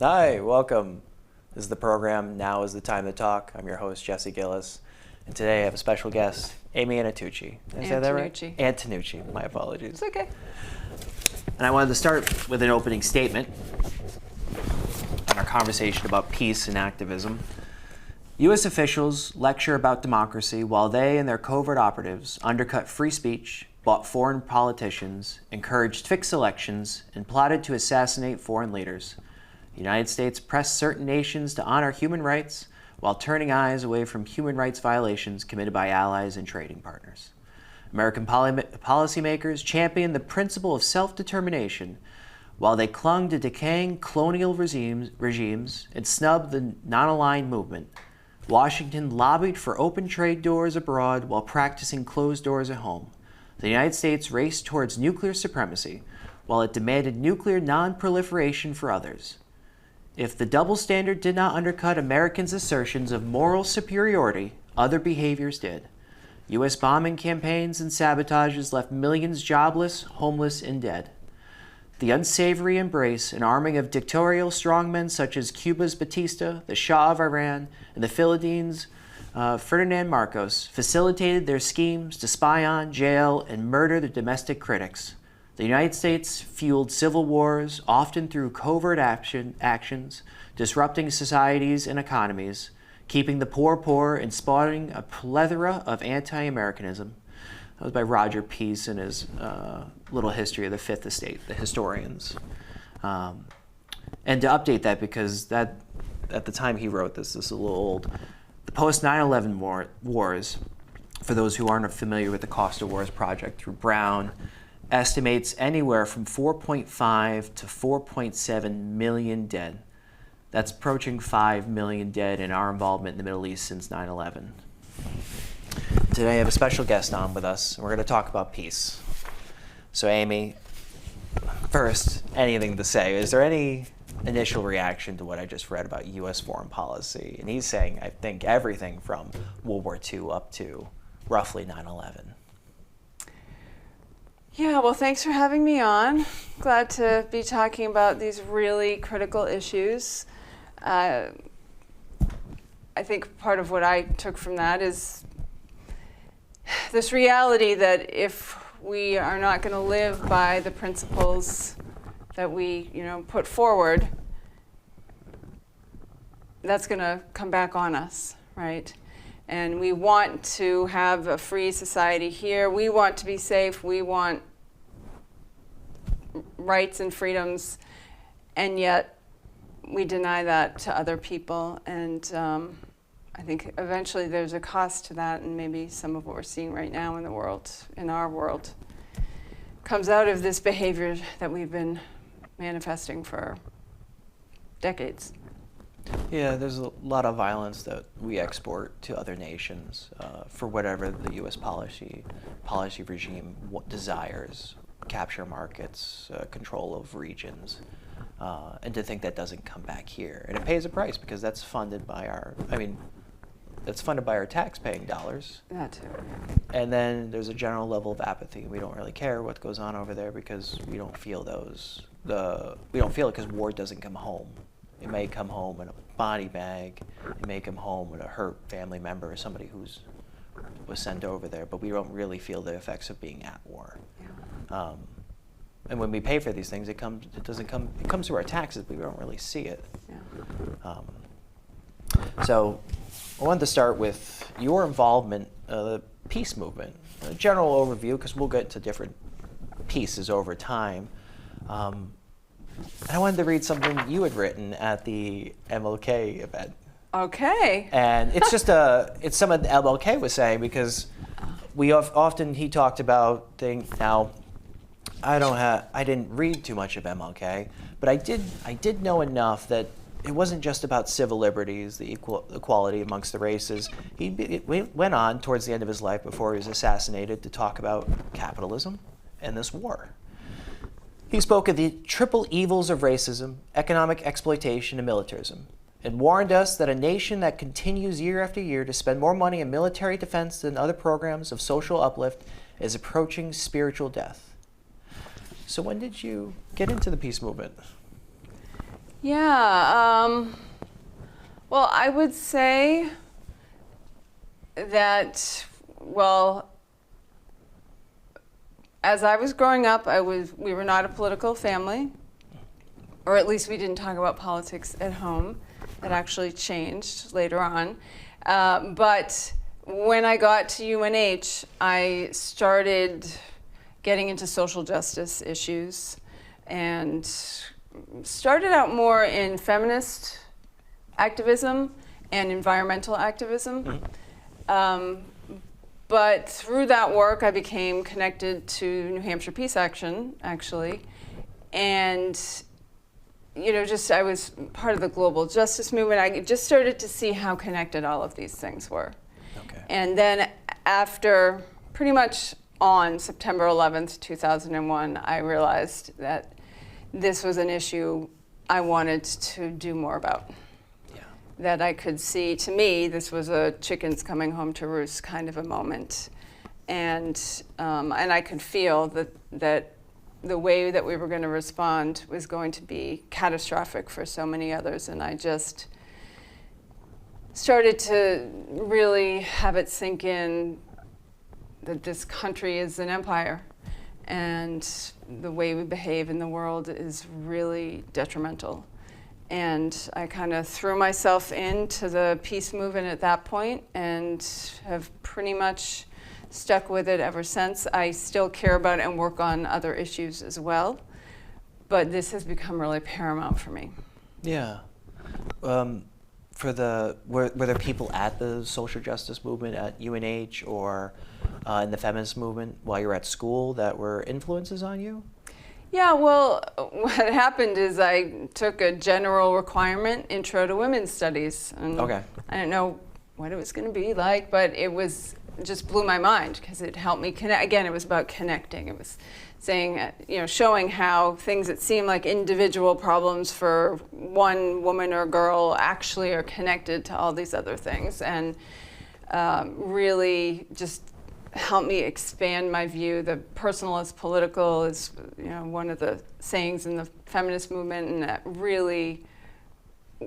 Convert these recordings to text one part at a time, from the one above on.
Hi, welcome. This is the program Now is the Time to Talk. I'm your host, Jesse Gillis. And today I have a special guest, Amy Antonucci. Did I say that right? Antonucci, my apologies. It's okay. And I wanted to start with an opening statement on our conversation about peace and activism. U.S. officials lecture about democracy while they and their covert operatives undercut free speech, bought foreign politicians, encouraged fixed elections, and plotted to assassinate foreign leaders. The United States pressed certain nations to honor human rights while turning eyes away from human rights violations committed by allies and trading partners. American policymakers championed the principle of self-determination while they clung to decaying colonial regimes and snubbed the non-aligned movement. Washington lobbied for open trade doors abroad while practicing closed doors at home. The United States raced towards nuclear supremacy while it demanded nuclear non-proliferation for others. If the double standard did not undercut Americans' assertions of moral superiority, other behaviors did. U.S. bombing campaigns and sabotages left millions jobless, homeless, and dead. The unsavory embrace and arming of dictatorial strongmen such as Cuba's Batista, the Shah of Iran, and the Philippines' Ferdinand Marcos facilitated their schemes to spy on, jail, and murder their domestic critics. The United States fueled civil wars, often through covert actions, disrupting societies and economies, keeping the poor poor, and spawning a plethora of anti-Americanism. That was by Roger Peace in his little history of the Fifth Estate, the historians. And to update that, because that at the time he wrote this is a little old, the post-9/11 wars, for those who aren't familiar with the Cost of Wars project through Brown, estimates anywhere from 4.5 to 4.7 million dead. That's approaching 5 million dead in our involvement in the Middle East since 9/11. Today I have a special guest on with us, and we're going to talk about peace. So Amy, first, anything to say? Is there any initial reaction to what I just read about U.S. foreign policy? And he's saying, I think, everything from World War II up to roughly 9/11. Yeah, well, thanks for having me on. Glad to be talking about these really critical issues. I think part of what I took from that is this reality that if we are not going to live by the principles that we, put forward, that's going to come back on us, right? And we want to have a free society here. We want to be safe. We want rights and freedoms, and yet we deny that to other people. And I think eventually there's a cost to that, and maybe some of what we're seeing right now in the world, in our world, comes out of this behavior that we've been manifesting for decades. Yeah, there's a lot of violence that we export to other nations for whatever the U.S. policy regime desires, capture markets, control of regions, and to think that doesn't come back here. And it pays a price because that's funded by our tax-paying dollars. That too. And then there's a general level of apathy. We don't really care what goes on over there because we don't feel we don't feel it because war doesn't come home. It may come home in a body bag. It may come home with a hurt family member or somebody who's was sent over there, but we don't really feel the effects of being at war. Yeah. And when we pay for these things, it comes through our taxes, but we don't really see it. Yeah. So I wanted to start with your involvement in the peace movement, a general overview, because we'll get into different pieces over time. I wanted to read something you had written at the MLK event. Okay. And it's just it's something MLK was saying, because he talked about things. Now, I didn't read too much of MLK, but I did know enough that it wasn't just about civil liberties, the equality amongst the races. He went on towards the end of his life before he was assassinated to talk about capitalism and this war. He spoke of the triple evils of racism, economic exploitation, and militarism, and warned us that a nation that continues year after year to spend more money in military defense than other programs of social uplift is approaching spiritual death. So when did you get into the peace movement? Yeah, well, I would say that, well, as I was growing up, we were not a political family, or at least we didn't talk about politics at home. That actually changed later on. But when I got to UNH, I started getting into social justice issues and started out more in feminist activism and environmental activism. But through that work, I became connected to New Hampshire Peace Action, actually. And, you know, I was part of the global justice movement. I just started to see how connected all of these things were. Okay. And then after pretty much on September 11th, 2001, I realized that this was an issue I wanted to do more about. That I could see, to me, this was a chickens coming home to roost kind of a moment. And I could feel that the way that we were going to respond was going to be catastrophic for so many others. And I just started to really have it sink in that this country is an empire. And the way we behave in the world is really detrimental. And I kind of threw myself into the peace movement at that point and have pretty much stuck with it ever since. I still care about it and work on other issues as well, but this has become really paramount for me. Yeah. Were there people at the social justice movement at UNH or in the feminist movement while you were at school that were influences on you? Yeah, well, what happened is I took a general requirement intro to women's studies. And Okay. I didn't know what it was going to be like, but it just blew my mind because it helped me connect. Again, it was about connecting. It was saying, showing how things that seem like individual problems for one woman or girl actually are connected to all these other things, and really just helped me expand my view. The personal is political is, one of the sayings in the feminist movement, and that really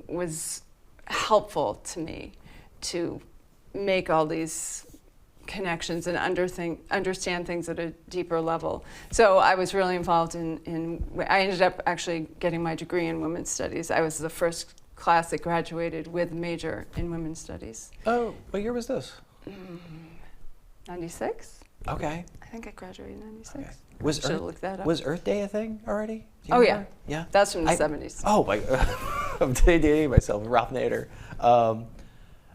was helpful to me to make all these connections and understand things at a deeper level. So I was really involved I ended up actually getting my degree in women's studies. I was the first class that graduated with a major in women's studies. Oh, what year was this? 96? Okay. I think I graduated in 96. Okay. Should have looked that up. Was Earth Day a thing already? Do you Oh, remember? yeah. Yeah? That's from the 70s. Oh, my I'm dating myself, Ralph Nader.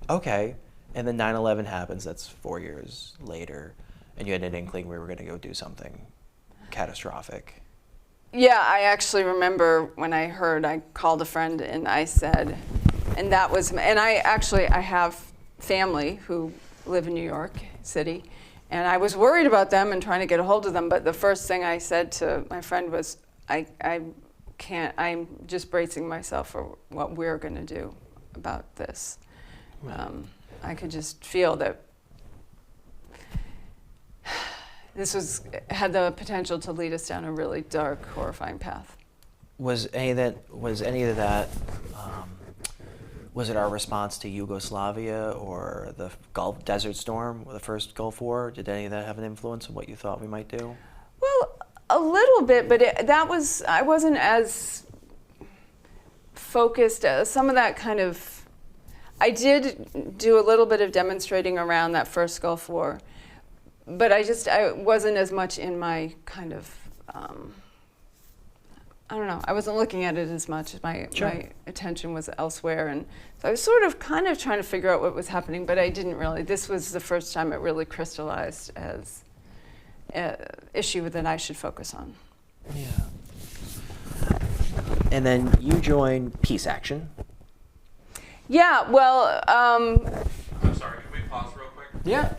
Okay. And then 9/11 happens, that's 4 years later, and you had an inkling we were going to go do something catastrophic. Yeah, I actually remember when I heard, I called a friend and I said, and I have family who live in New York City, and I was worried about them and trying to get a hold of them, but the first thing I said to my friend was, I'm just bracing myself for what we're going to do about this. I could just feel that this had the potential to lead us down a really dark, horrifying path. Was any of that, was it our response to Yugoslavia or the Desert Storm, the first Gulf War? Did any of that have an influence on what you thought we might do? Well, a little bit, but I wasn't as focused. Some of that kind of, I did do a little bit of demonstrating around that first Gulf War, but I wasn't as much in my kind of, I don't know, I wasn't looking at it as much. My attention was elsewhere, and so I was sort of kind of trying to figure out what was happening, but I didn't really. This was the first time it really crystallized as an issue that I should focus on. Yeah. And then you joined Peace Action. Yeah, well, I'm sorry, can we pause real quick? Yeah.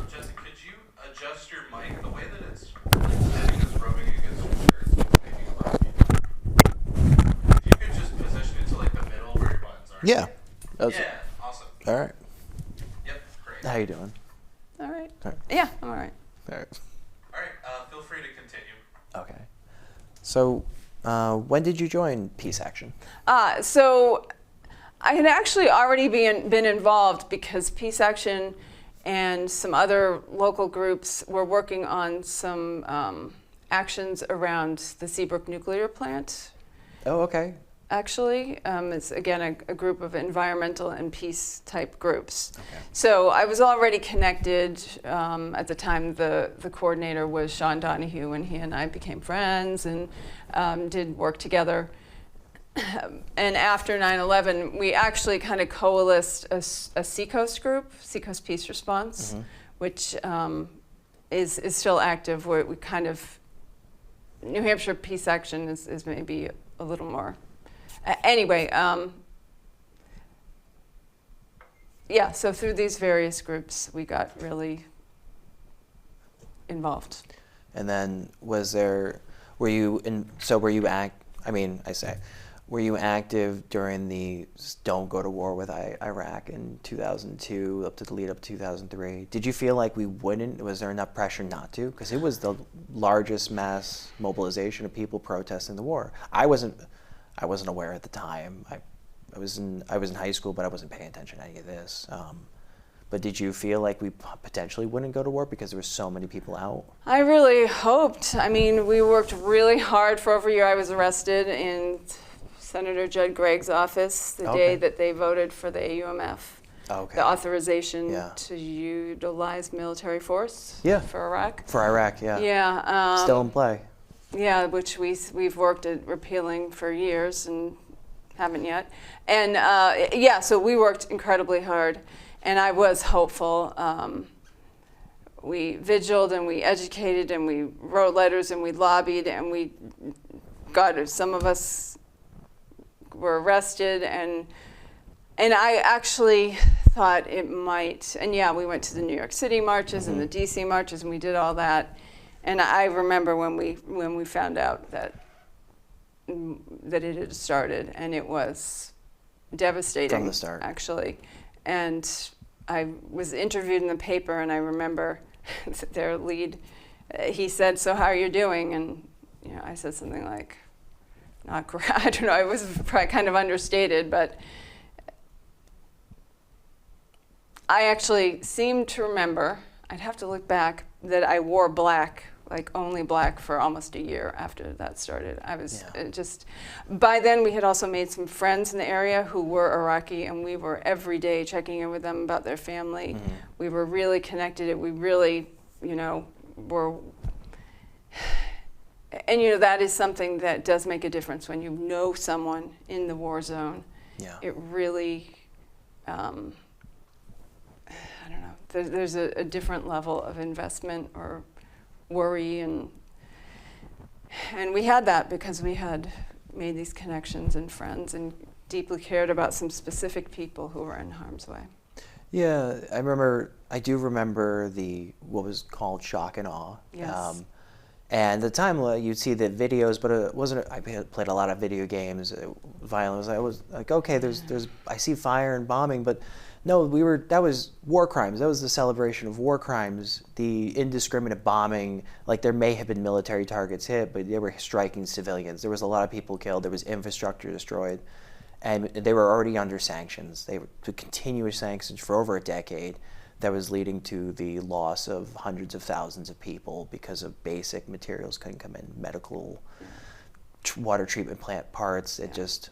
Jesse, could you adjust your mic the way that it's sitting is rubbing against your shirt? It's making a lot of feedback. If you could just position it to like the middle where your buttons are. Yeah. Yeah, awesome. All right. Yep, great. How you doing? all right. All right. Yeah, I'm all right. All right. All right, feel free to continue. Okay. So When did you join Peace Action? So I had actually already been involved because Peace Action and some other local groups were working on some actions around the Seabrook nuclear plant. Oh, okay. Actually, it's again a group of environmental and peace type groups. Okay. So I was already connected. At the time, the coordinator was Sean Donahue, and he and I became friends and did work together. And after 9/11, we actually kind of coalesced a Seacoast group, Seacoast Peace Response, which is still active. Where we kind of New Hampshire Peace Action is maybe a little more. Anyway, yeah, so through these various groups, we got really involved. And then were you active during the Don't Go to War with Iraq in 2002 up to the lead up to 2003? Did you feel like we wouldn't? Was there enough pressure not to? Because it was the largest mass mobilization of people protesting the war. I wasn't aware at the time. I was in high school, but I wasn't paying attention to any of this. But did you feel like we potentially wouldn't go to war because there were so many people out? I really hoped. I mean, we worked really hard for over a year. I was arrested in Senator Judd Gregg's office the day that they voted for the AUMF, the authorization to utilize military force for Iraq. For Iraq, yeah. Yeah. Still in play. Yeah, which we've worked at repealing for years and haven't yet. And so we worked incredibly hard, and I was hopeful. We vigiled and we educated and we wrote letters and we lobbied and we got some of us were arrested and I actually thought it might. And yeah, we went to the New York City marches and the DC marches and we did all that. And I remember when we found out that it had started, and it was devastating from the start, actually. And I was interviewed in the paper, and I remember their lead. He said, "So how are you doing?" And I said something like, "Not great." I don't know. It was probably kind of understated, but I actually seem to remember. I'd have to look back that I wore black. Like only black for almost a year after that started. I was by then we had also made some friends in the area who were Iraqi, and we were every day checking in with them about their family. We were really connected. We really, were, and that is something that does make a difference when you know someone in the war zone. Yeah. It really, I don't know, there's a different level of investment or worry, and we had that because we had made these connections and friends and deeply cared about some specific people who were in harm's way. Yeah, I do remember what was called shock and awe. Yes. And at the time you'd see the videos, but it wasn't. I played a lot of video games, violence. I was like, okay, I see fire and bombing, but no, that was war crimes. That was the celebration of war crimes, the indiscriminate bombing. Like there may have been military targets hit, but they were striking civilians. There was a lot of people killed. There was infrastructure destroyed. And they were already under sanctions. They were continuous sanctions for over a decade that was leading to the loss of hundreds of thousands of people because of basic materials couldn't come in, medical, water treatment plant parts. It's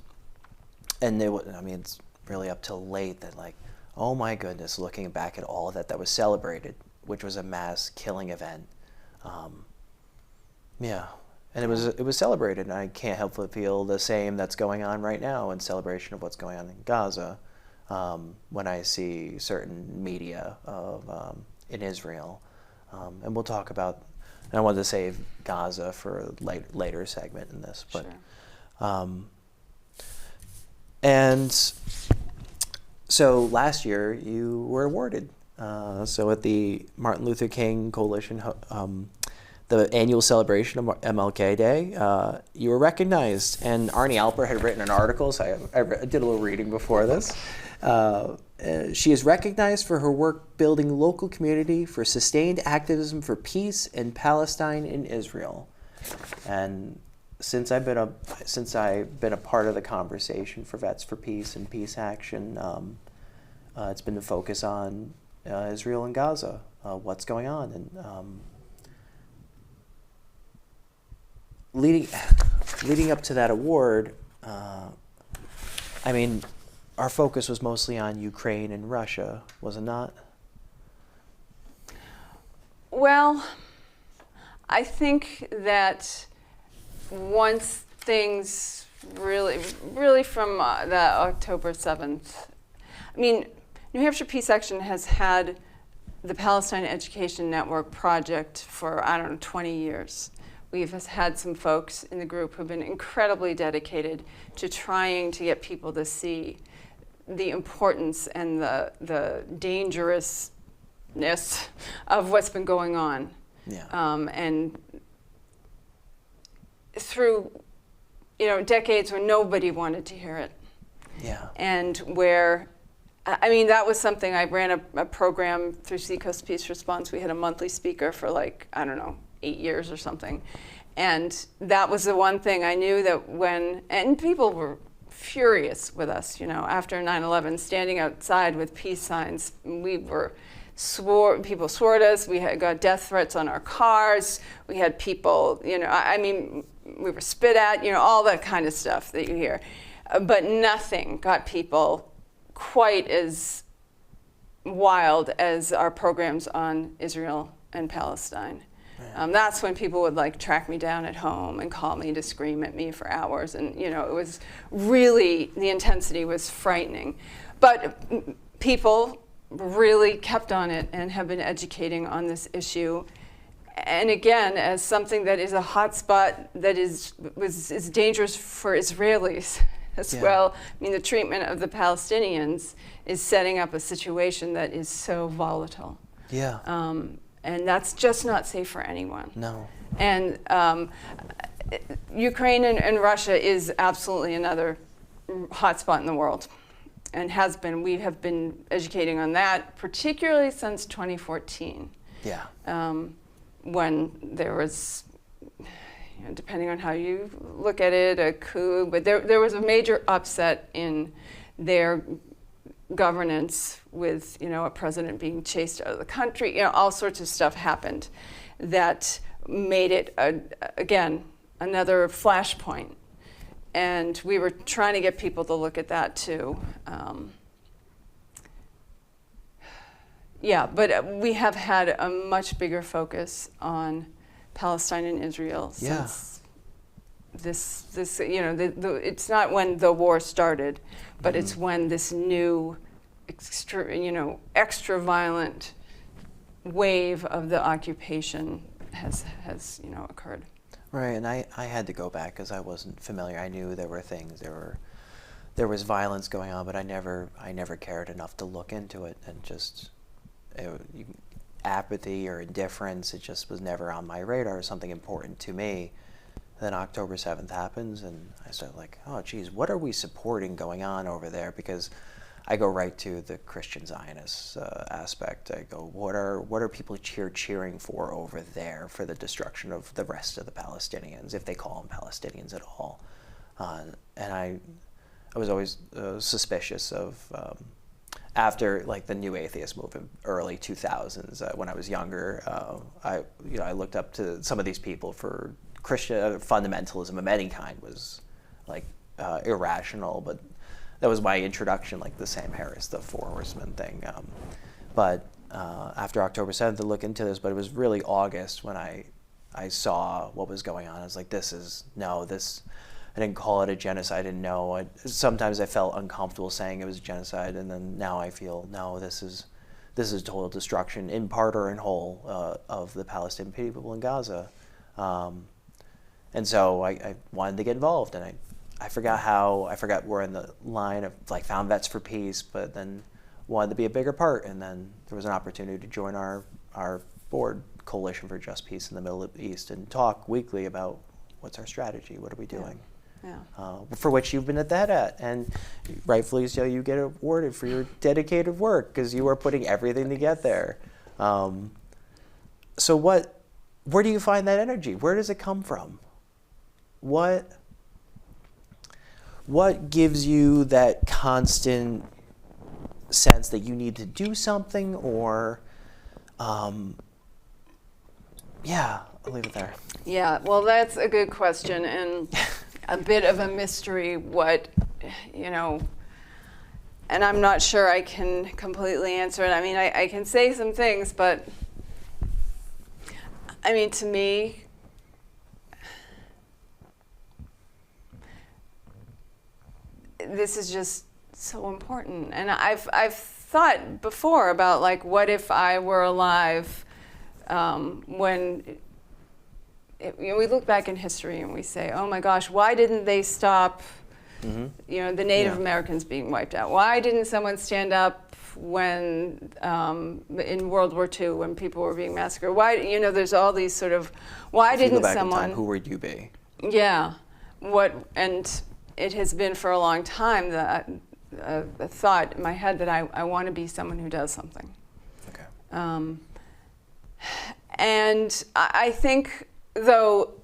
really up till late that oh my goodness, looking back at all of that was celebrated, which was a mass killing event. And it was celebrated, and I can't help but feel the same that's going on right now in celebration of what's going on in Gaza when I see certain media in Israel. And we'll talk about, and I wanted to save Gaza for a later segment in this. But, sure. And so last year you were awarded. So at the Martin Luther King Coalition, the annual celebration of MLK Day, you were recognized. And Arnie Alper had written an article, so I did a little reading before this. She is recognized for her work building local community for sustained activism for peace in Palestine and Israel. And since I've been a part of the conversation for Vets for Peace and Peace Action, it's been to focus on Israel and Gaza, what's going on, and leading up to that award. I mean, our focus was mostly on Ukraine and Russia, was it not? Well, I think that once things really from the October 7th, I mean, New Hampshire Peace Action has had the Palestine Education Network project for, 20 years. We've had some folks in the group who've been incredibly dedicated to trying to get people to see the importance and the dangerousness of what's been going on. Yeah. And through, decades when nobody wanted to hear it. Yeah. And where, that was something, I ran a program through Seacoast Peace Response. We had a monthly speaker for 8 years or something. And that was the one thing I knew that and people were furious with us, after 9/11, standing outside with peace signs. People swore at us. We had got death threats on our cars. We had people, we were spit at, all that kind of stuff that you hear. But nothing got people quite as wild as our programs on Israel and Palestine. That's when people would track me down at home and call me to scream at me for hours. And, it was really, the intensity was frightening. But people really kept on it and have been educating on this issue. And again, as something that is a hot spot that is dangerous for Israelis as well. The treatment of the Palestinians is setting up a situation that is so volatile. Yeah. And that's just not safe for anyone. No. And Ukraine and Russia is absolutely another hotspot in the world, and has been. We have been educating on that, particularly since 2014. Yeah. When there was, depending on how you look at it, a coup, but there was a major upset in their governance with, a president being chased out of the country. All sorts of stuff happened that made it, again, another flashpoint. And we were trying to get people to look at that too. But we have had a much bigger focus on Palestine and Israel since this it's not when the war started, but it's when this new extra violent wave of the occupation has occurred. Right, and I had to go back because I wasn't familiar. I knew there were things, there was violence going on, but I never cared enough to look into it, and just apathy or indifference, it just was never on my radar as something important to me. Then October 7th happens, and I started oh geez, what are we supporting going on over there? Because I go right to the Christian Zionist aspect. I go, what are people cheering for over there for the destruction of the rest of the Palestinians, if they call them Palestinians at all? And I was always suspicious of, after the New Atheist movement, early 2000s, when I was younger, I looked up to some of these people for Christian fundamentalism of any kind was irrational, but that was my introduction, the Sam Harris, the Four Horsemen thing. But after October 7th, to look into this, but it was really August when I saw what was going on. I was like, I didn't call it a genocide. I didn't know. Sometimes I felt uncomfortable saying it was a genocide, and then now I feel, no, this is total destruction, in part or in whole, of the Palestinian people in Gaza. And so I wanted to get involved, and I forgot we're in the line of found Vets for Peace, but then wanted to be a bigger part, and then there was an opportunity to join our board, Coalition for Just Peace in the Middle East, and talk weekly about what's our strategy, what are we doing. For which you've been at the head at, and rightfully so, you get awarded for your dedicated work because you are putting everything to get there. So where do you find that energy? Where does it come from? what gives you that constant sense that you need to do something, or yeah, I'll leave it there. Yeah, well, that's a good question, and a bit of a mystery what, and I'm not sure I can completely answer it. I mean, I can say some things, but I mean, to me, this is just so important. And I've thought before about, like, what if I were alive when we look back in history and we say, oh my gosh, why didn't they stop the Native Americans being wiped out? Why didn't someone stand up when in World War II when people were being massacred? Why, there's all these sort of, why didn't go back someone? in time, who would you be? Yeah, and it has been for a long time that a thought in my head that I want to be someone who does something. Okay. And I think, though,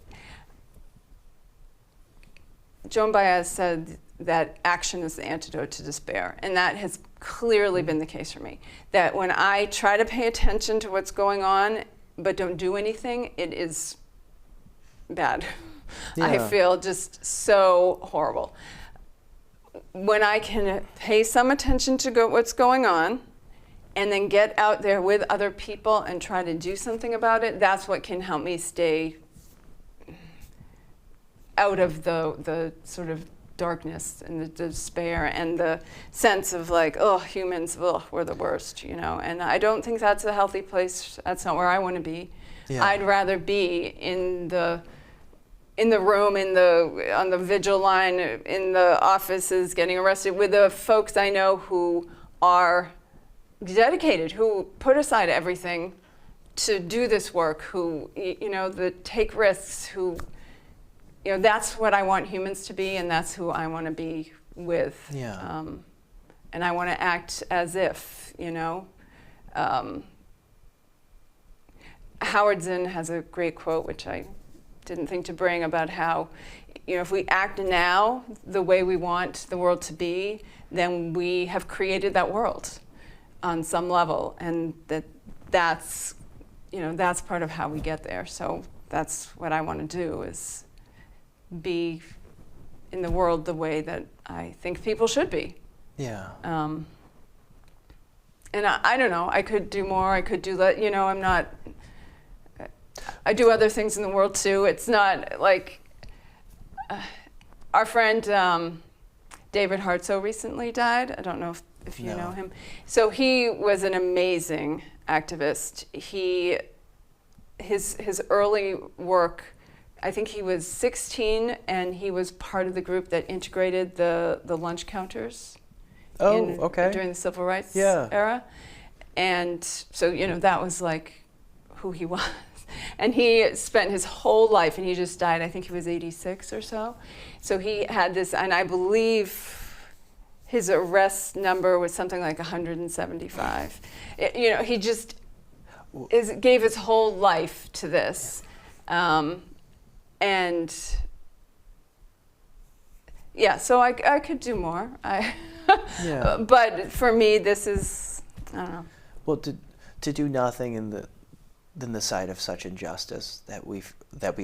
Joan Baez said that action is the antidote to despair, and that has clearly been the case for me. That when I try to pay attention to what's going on but don't do anything, it is bad. Yeah. I feel just so horrible. When I can pay some attention to what's going on and then get out there with other people and try to do something about it, that's what can help me stay out of the sort of darkness and the despair and the sense of, like, oh, humans, we're the worst, And I don't think that's a healthy place. That's not where I want to be. Yeah. I'd rather be in the room, on the vigil line, in the offices, getting arrested with the folks I know who are dedicated, who put aside everything to do this work, who, that take risks, who, that's what I want humans to be, and that's who I want to be with. Yeah. And I want to act as if, Howard Zinn has a great quote, which I didn't think to bring, about how, if we act now the way we want the world to be, then we have created that world on some level, and that's part of how we get there. So that's what I want to do, is be in the world the way that I think people should be. Yeah. And I don't know, I could do more, I could do that, I do other things in the world too. It's not like our friend David Hartsoe recently died. I don't know if you know him. So he was an amazing activist. His early work, I think he was 16, and he was part of the group that integrated the lunch counters. During the civil rights era. And so, that was like who he was. And he spent his whole life, and he just died, I think he was 86 or so. So he had this, and I believe his arrest number was something like 175. He just gave his whole life to this. So I could do more. But for me, this is, I don't know. Well, to do nothing in the sight of such injustice that we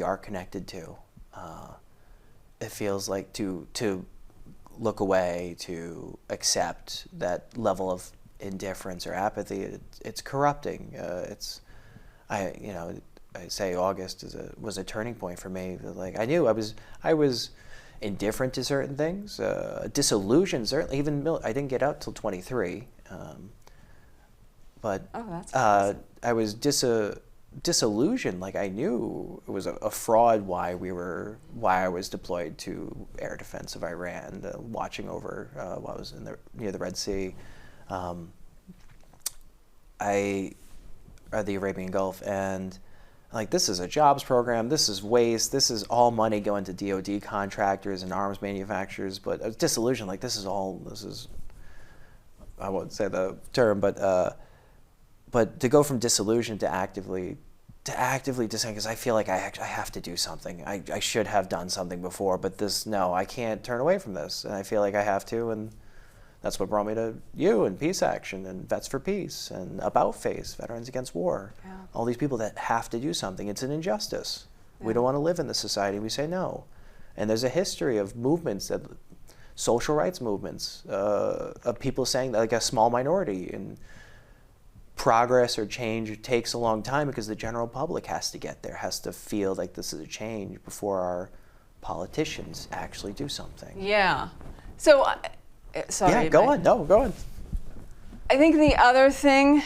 are connected to, it feels like to look away, to accept that level of indifference or apathy. It's corrupting. I say August was a turning point for me. Like, I knew I was indifferent to certain things, disillusioned. Certainly, even I didn't get out till 23. But I was disillusioned. Like, I knew it was a fraud why I was deployed to air defense of Iran, watching over while I was near the Red Sea, or the Arabian Gulf, and like, this is a jobs program. This is waste. This is all money going to DoD contractors and arms manufacturers. But I was disillusioned. Like, this is I won't say the term, but to go from disillusion to actively to actively dissent because I feel like I have to do something. I should have done something before, but no, I can't turn away from this. And I feel like I have to, and that's what brought me to you and Peace Action and Vets for Peace and About Face, Veterans Against War. Yeah. All these people that have to do something. It's an injustice. Yeah. We don't want to live in this society. We say no. And there's a history of movements, social rights movements, of people saying that, like a small minority, and progress or change takes a long time because the general public has to get there, has to feel like this is a change before our politicians actually do something. Yeah. So, sorry. Yeah, go on. No, go on. I think the other thing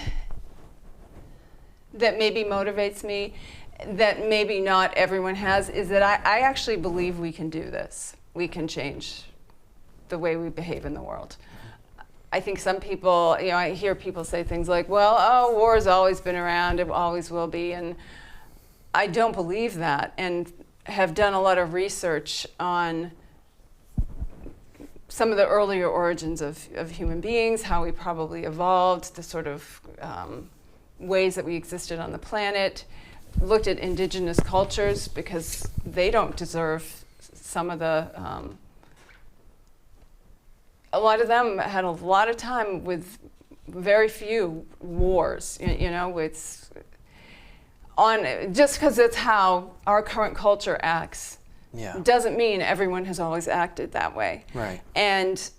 that maybe motivates me, that maybe not everyone has, is that I actually believe we can do this. We can change the way we behave in the world. I think some people, I hear people say things like, well, oh, war has always been around, it always will be, and I don't believe that, and have done a lot of research on some of the earlier origins of human beings, how we probably evolved, the sort of ways that we existed on the planet, looked at indigenous cultures because they don't deserve some of the a lot of them had a lot of time with very few wars, it's on, just because it's how our current culture acts. Yeah. Doesn't mean everyone has always acted that way. Right. And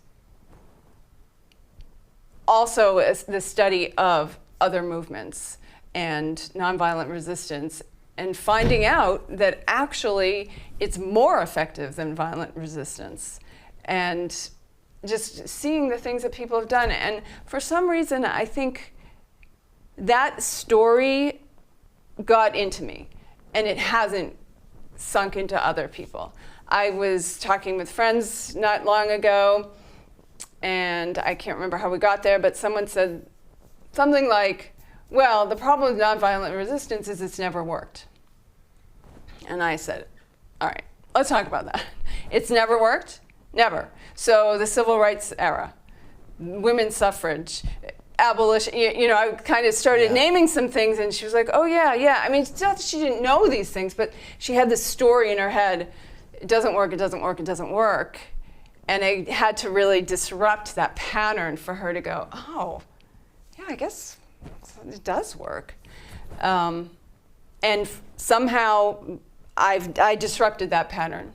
also the study of other movements and nonviolent resistance, and finding out that actually it's more effective than violent resistance. And just seeing the things that people have done. And for some reason, I think that story got into me, and it hasn't sunk into other people. I was talking with friends not long ago, and I can't remember how we got there, but someone said something like, well, the problem with nonviolent resistance is it's never worked. And I said, all right, let's talk about that. It's never worked? Never. So the civil rights era, women's suffrage, abolition, I kind of started naming some things, and she was like, oh yeah. I mean, it's not that she didn't know these things, but she had this story in her head. It doesn't work, it doesn't work, it doesn't work. And I had to really disrupt that pattern for her to go, oh, yeah, I guess it does work. And somehow I disrupted that pattern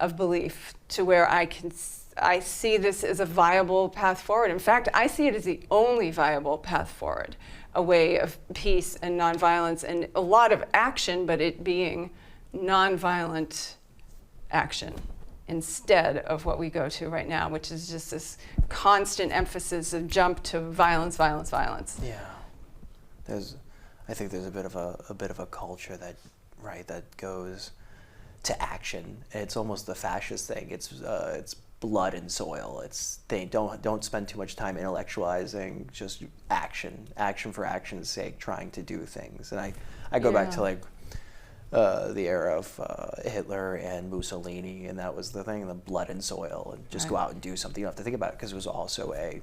of belief to where I see this as a viable path forward. In fact, I see it as the only viable path forward, a way of peace and nonviolence and a lot of action, but it being nonviolent action instead of what we go to right now, which is just this constant emphasis of jump to violence, violence, violence. Yeah. I think there's a bit of a culture that goes to action. It's almost the fascist thing. It's blood and soil. They don't spend too much time intellectualizing, just action for action's sake, trying to do things. And I go back to the era of Hitler and Mussolini, and that was the thing, the blood and soil, and just go out and do something. You don't have to think about it, because it was also it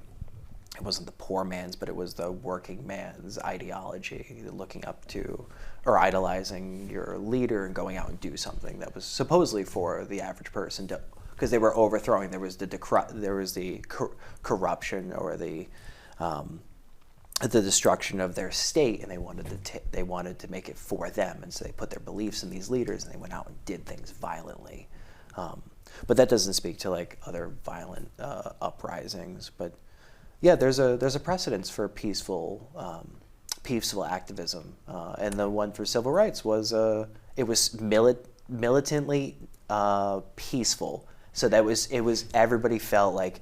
wasn't the poor man's, but it was the working man's ideology, looking up to or idolizing your leader and going out and do something that was supposedly for the average person, because they were overthrowing. There was the corruption or the destruction of their state, and they wanted to make it for them, and so they put their beliefs in these leaders, and they went out and did things violently. But that doesn't speak to other violent uprisings. But yeah, there's a precedence for peaceful activism, and the one for civil rights was militantly peaceful. So it was everybody felt like,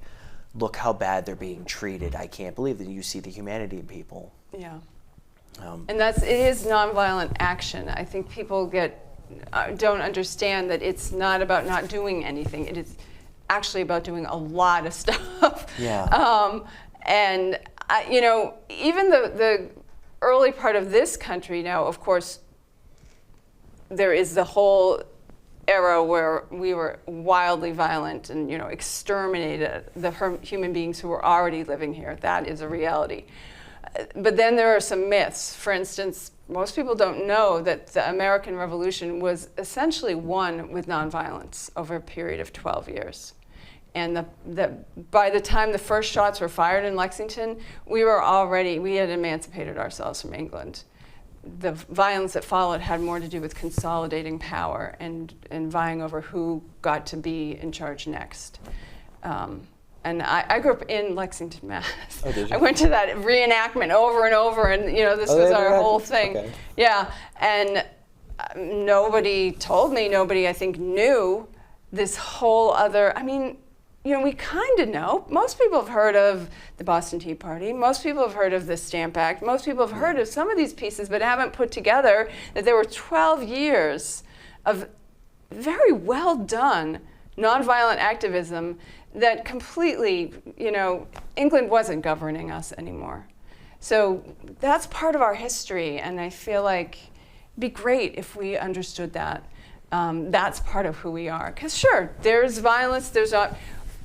look how bad they're being treated. I can't believe that. You see the humanity in people. Yeah. And it is nonviolent action. I think people don't understand that it's not about not doing anything. It is actually about doing a lot of stuff. Yeah. And even the early part of this country now, of course, there is the whole era where we were wildly violent and exterminated the human beings who were already living here. That is a reality. But then there are some myths. For instance, most people don't know that the American Revolution was essentially won with nonviolence over a period of 12 years. And by the time the first shots were fired in Lexington, we had emancipated ourselves from England. The violence that followed had more to do with consolidating power and vying over who got to be in charge next. And I grew up in Lexington, Mass. Oh, did you? I went to that reenactment over and over, and this was our whole thing. Okay. Yeah, and nobody told me, nobody I think knew this whole other, we kind of know. Most people have heard of the Boston Tea Party. Most people have heard of the Stamp Act. Most people have heard of some of these pieces, but haven't put together that there were 12 years of very well done nonviolent activism that completely, England wasn't governing us anymore. So that's part of our history, and I feel like it'd be great if we understood that. That's part of who we are. Because sure, there's violence,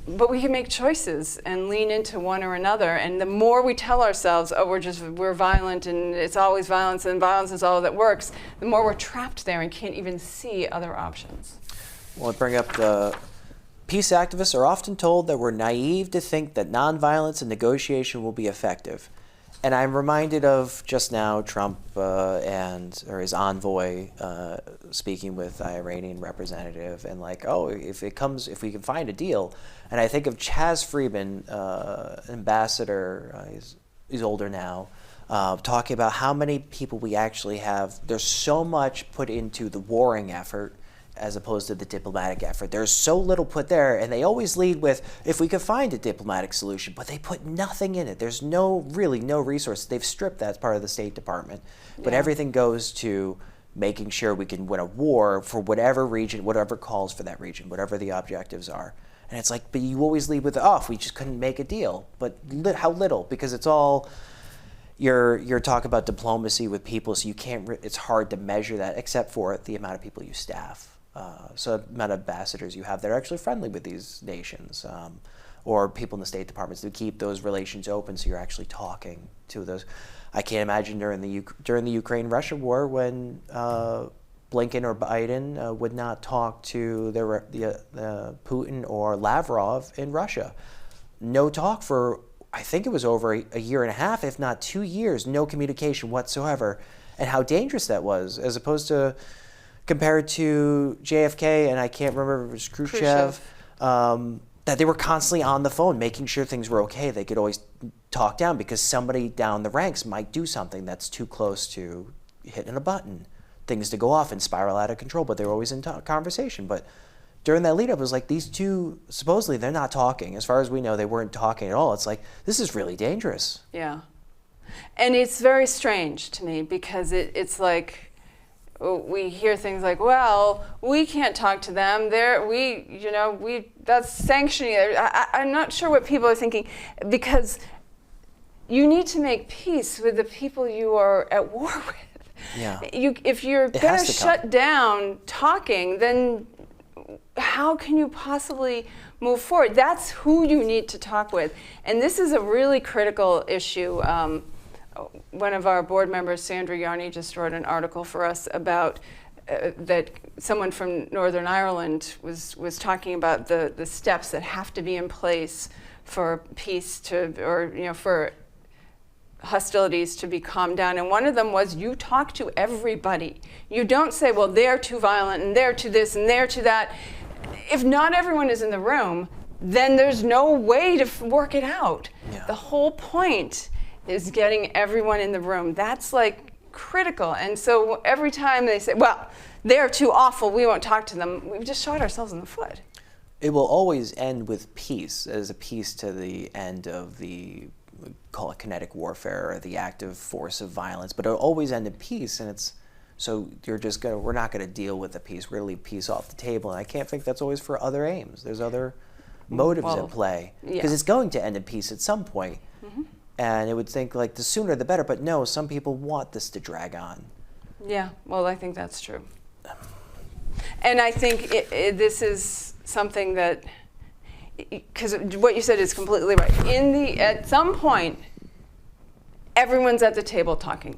but we can make choices and lean into one or another. And the more we tell ourselves, we're violent and it's always violence and violence is all that works, the more we're trapped there and can't even see other options. Well, I bring up the peace activists are often told that we're naive to think that nonviolence and negotiation will be effective. And I'm reminded of just now Trump or his envoy speaking with the Iranian representative and if we can find a deal. And I think of Chaz Freeman, ambassador, he's older now, talking about how many people we actually have. There's so much put into the warring effort as opposed to the diplomatic effort. There's so little put there, and they always lead with, if we could find a diplomatic solution, but they put nothing in it. There's really no resources. They've stripped that as part of the State Department. But everything goes to making sure we can win a war for whatever region, whatever calls for that region, whatever the objectives are. And it's but you always lead with, we just couldn't make a deal. But how little? Because it's all, you're talking about diplomacy with people, so you can't, it's hard to measure that except for the amount of people you staff. So the amount of ambassadors you have that are actually friendly with these nations, or people in the State Departments to keep those relations open so you're actually talking to those. I can't imagine during the Ukraine-Russia war when Blinken or Biden would not talk to the Putin or Lavrov in Russia. No talk for, I think it was over a year and a half, if not 2 years, no communication whatsoever, and how dangerous that was, as opposed to compared to JFK, and I can't remember if it was Khrushchev. That they were constantly on the phone making sure things were okay. They could always talk down because somebody down the ranks might do something that's too close to hitting a button, things to go off and spiral out of control, but they were always in conversation. But during that lead up, it was these two, supposedly they're not talking. As far as we know, they weren't talking at all. It's this is really dangerous. Yeah. And it's very strange to me because it's we hear things like, well, we can't talk to them. That's sanctioning. I'm not sure what people are thinking, because you need to make peace with the people you are at war with. Yeah. If you're going to shut down talking, then how can you possibly move forward? That's who you need to talk with. And this is a really critical issue. One of our board members, Sandra Yarney, just wrote an article for us about that someone from Northern Ireland was talking about the steps that have to be in place for peace for hostilities to be calmed down. And one of them was you talk to everybody. You don't say, well, they're too violent and they're to this and they're to that. If not everyone is in the room, then there's no way to work it out. Yeah. The whole point is getting everyone in the room. That's critical. And so every time they say, well, they're too awful, we won't talk to them, we've just shot ourselves in the foot. It will always end with peace, as a peace to the end of the, call it kinetic warfare, or the active force of violence, but it'll always end in peace. And we're not gonna deal with the peace, we're gonna leave peace off the table. And I can't think that's always for other aims. There's other motives at play, because it's going to end in peace at some point. Mm-hmm. And it would think the sooner the better, but no, some people want this to drag on. Yeah, well, I think that's true. And I think this is something that, because what you said is completely right. At some point, everyone's at the table talking.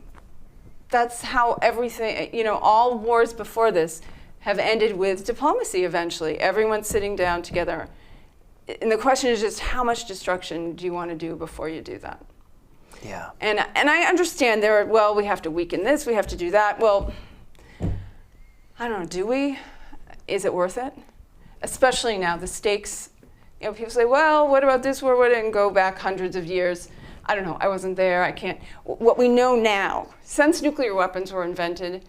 that's how everything, all wars before this have ended with diplomacy eventually. Everyone's sitting down together. And the question is just how much destruction do you want to do before you do that? Yeah. And I understand we have to weaken this, we have to do that. Well, I don't know, do we? Is it worth it? Especially now, the stakes, people say, well, what about this war? What and go back hundreds of years. I don't know, I wasn't there, I can't. What we know now, since nuclear weapons were invented,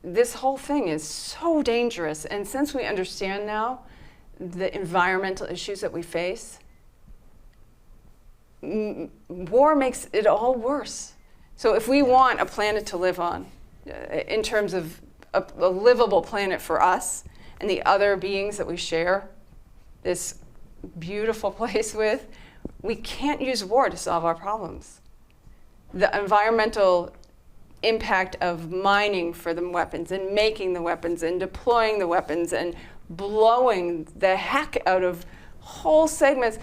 this whole thing is so dangerous. And since we understand now the environmental issues that we face, war makes it all worse. So if we want a planet to live on, in terms of a livable planet for us and the other beings that we share this beautiful place with, we can't use war to solve our problems. The environmental impact of mining for the weapons and making the weapons and deploying the weapons and blowing the heck out of whole segments.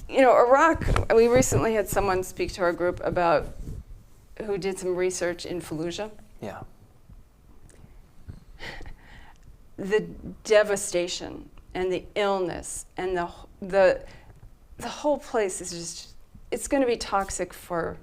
Iraq, we recently had someone speak to our group who did some research in Fallujah. Yeah. The devastation and the illness and the whole place is just, it's going to be toxic for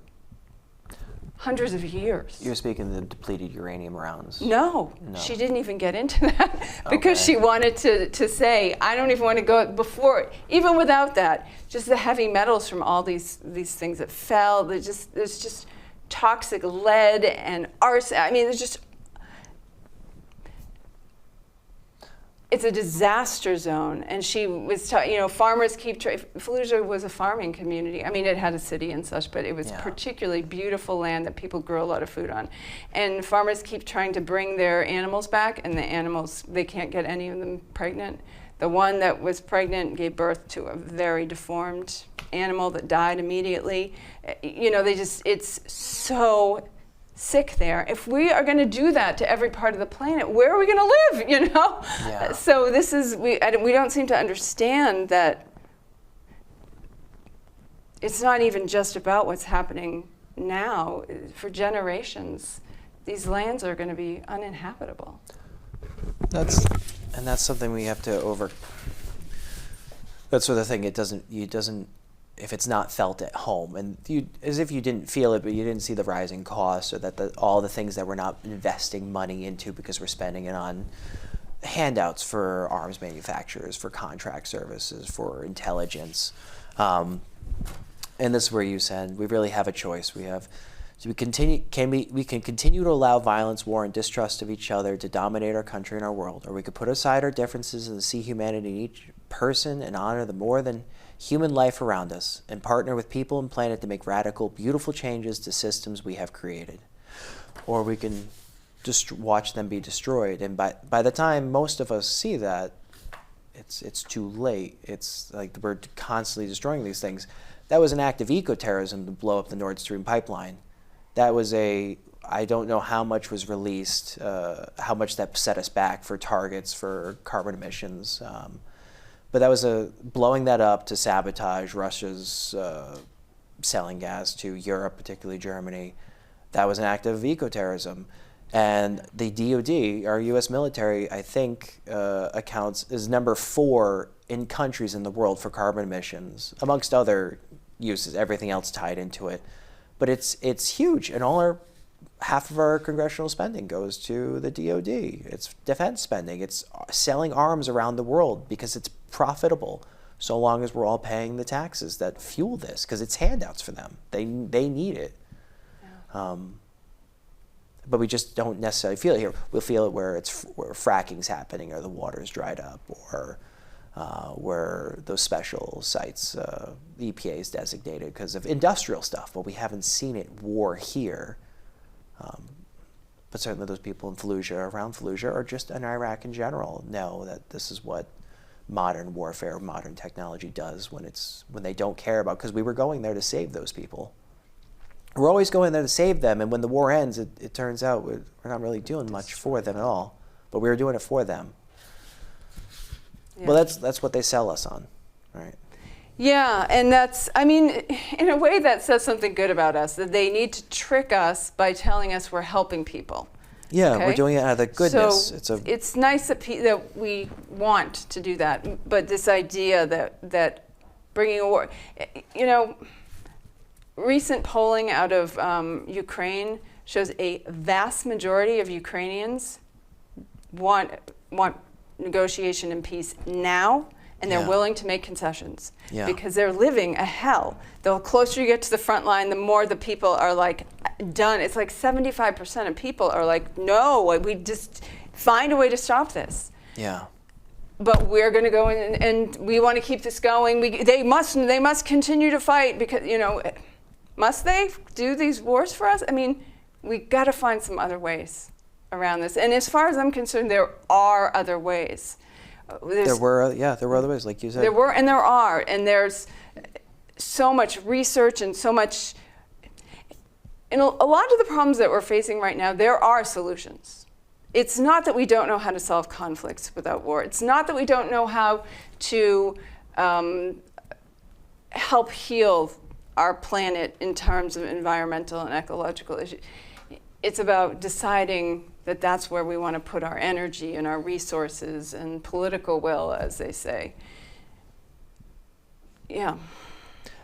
hundreds of years. You're speaking of the depleted uranium rounds. No, she didn't even get into that because she wanted to say, I don't even want to go before, even without that, just the heavy metals from all these things that fell, there's just toxic lead and arson. I mean, it's a disaster zone. And she was, farmers keep, Fallujah was a farming community. I mean, it had a city and such, but it was particularly beautiful land that people grew a lot of food on. And farmers keep trying to bring their animals back, and the animals, they can't get any of them pregnant. The one that was pregnant gave birth to a very deformed animal that died immediately. It's so sick there. If we are going to do that to every part of the planet, where are we going to live, Yeah. So we don't seem to understand that it's not even just about what's happening now. For generations, these lands are going to be uninhabitable. That's something we have to that's sort of the thing. It doesn't, if it's not felt at home, and as if you didn't feel it, but you didn't see the rising costs, or that all the things that we're not investing money into because we're spending it on handouts for arms manufacturers, for contract services, for intelligence. And this is where you said we really have a choice. We can continue to allow violence, war, and distrust of each other to dominate our country and our world, or we could put aside our differences and see humanity in each person and honor the more than human life around us, and partner with people and planet to make radical, beautiful changes to systems we have created. Or we can just watch them be destroyed. And by the time most of us see that, it's too late. It's like we're constantly destroying these things. That was an act of eco-terrorism to blow up the Nord Stream pipeline. That was I don't know how much was released, how much that set us back for targets for carbon emissions. But that was blowing that up to sabotage Russia's selling gas to Europe, particularly Germany. That was an act of eco-terrorism. And the DoD, our U.S. military, I think is number 4 in countries in the world for carbon emissions, amongst other uses, everything else tied into it. But it's huge, and half of our congressional spending goes to the DoD. It's defense spending. It's selling arms around the world because it's profitable, so long as we're all paying the taxes that fuel this, because it's handouts for them. They need it. Yeah. But we just don't necessarily feel it here. We'll feel it where fracking's happening, or the water's dried up, or where those special sites, the EPA is designated because of industrial stuff. But we haven't seen it war here. But certainly those people in Fallujah, around Fallujah, or just in Iraq in general, know that this is what modern warfare, modern technology does when they don't care about, because we were going there to save those people. We're always going there to save them, and when the war ends, it turns out we're not really doing much for them at all, but we were doing it for them. Yeah. Well, that's what they sell us on, right? Yeah, and that's, I mean, in a way that says something good about us, that they need to trick us by telling us we're helping people. Yeah, Okay? we're doing it out of the goodness. So it's nice that we want to do that, but this idea that bringing a war, you know, recent polling out of Ukraine shows a vast majority of Ukrainians want negotiation and peace now, and they're Yeah. willing to make concessions Yeah. because they're living a hell. The closer you get to the front line, the more the people are like done. It's like 75% of people are like, no, we just find a way to stop this. Yeah. But we're going to go in and we want to keep this going. They must continue to fight because, you know, must they do these wars for us? I mean, we got to find some other ways around this. And as far as I'm concerned, there are other ways. There were other ways, like you said. There were, and there are, and there's so much research and so much. And a lot of the problems that we're facing right now, there are solutions. It's not that we don't know how to solve conflicts without war. It's not that we don't know how to help heal our planet in terms of environmental and ecological issues. It's about deciding that that's where we want to put our energy and our resources and political will, as they say. Yeah.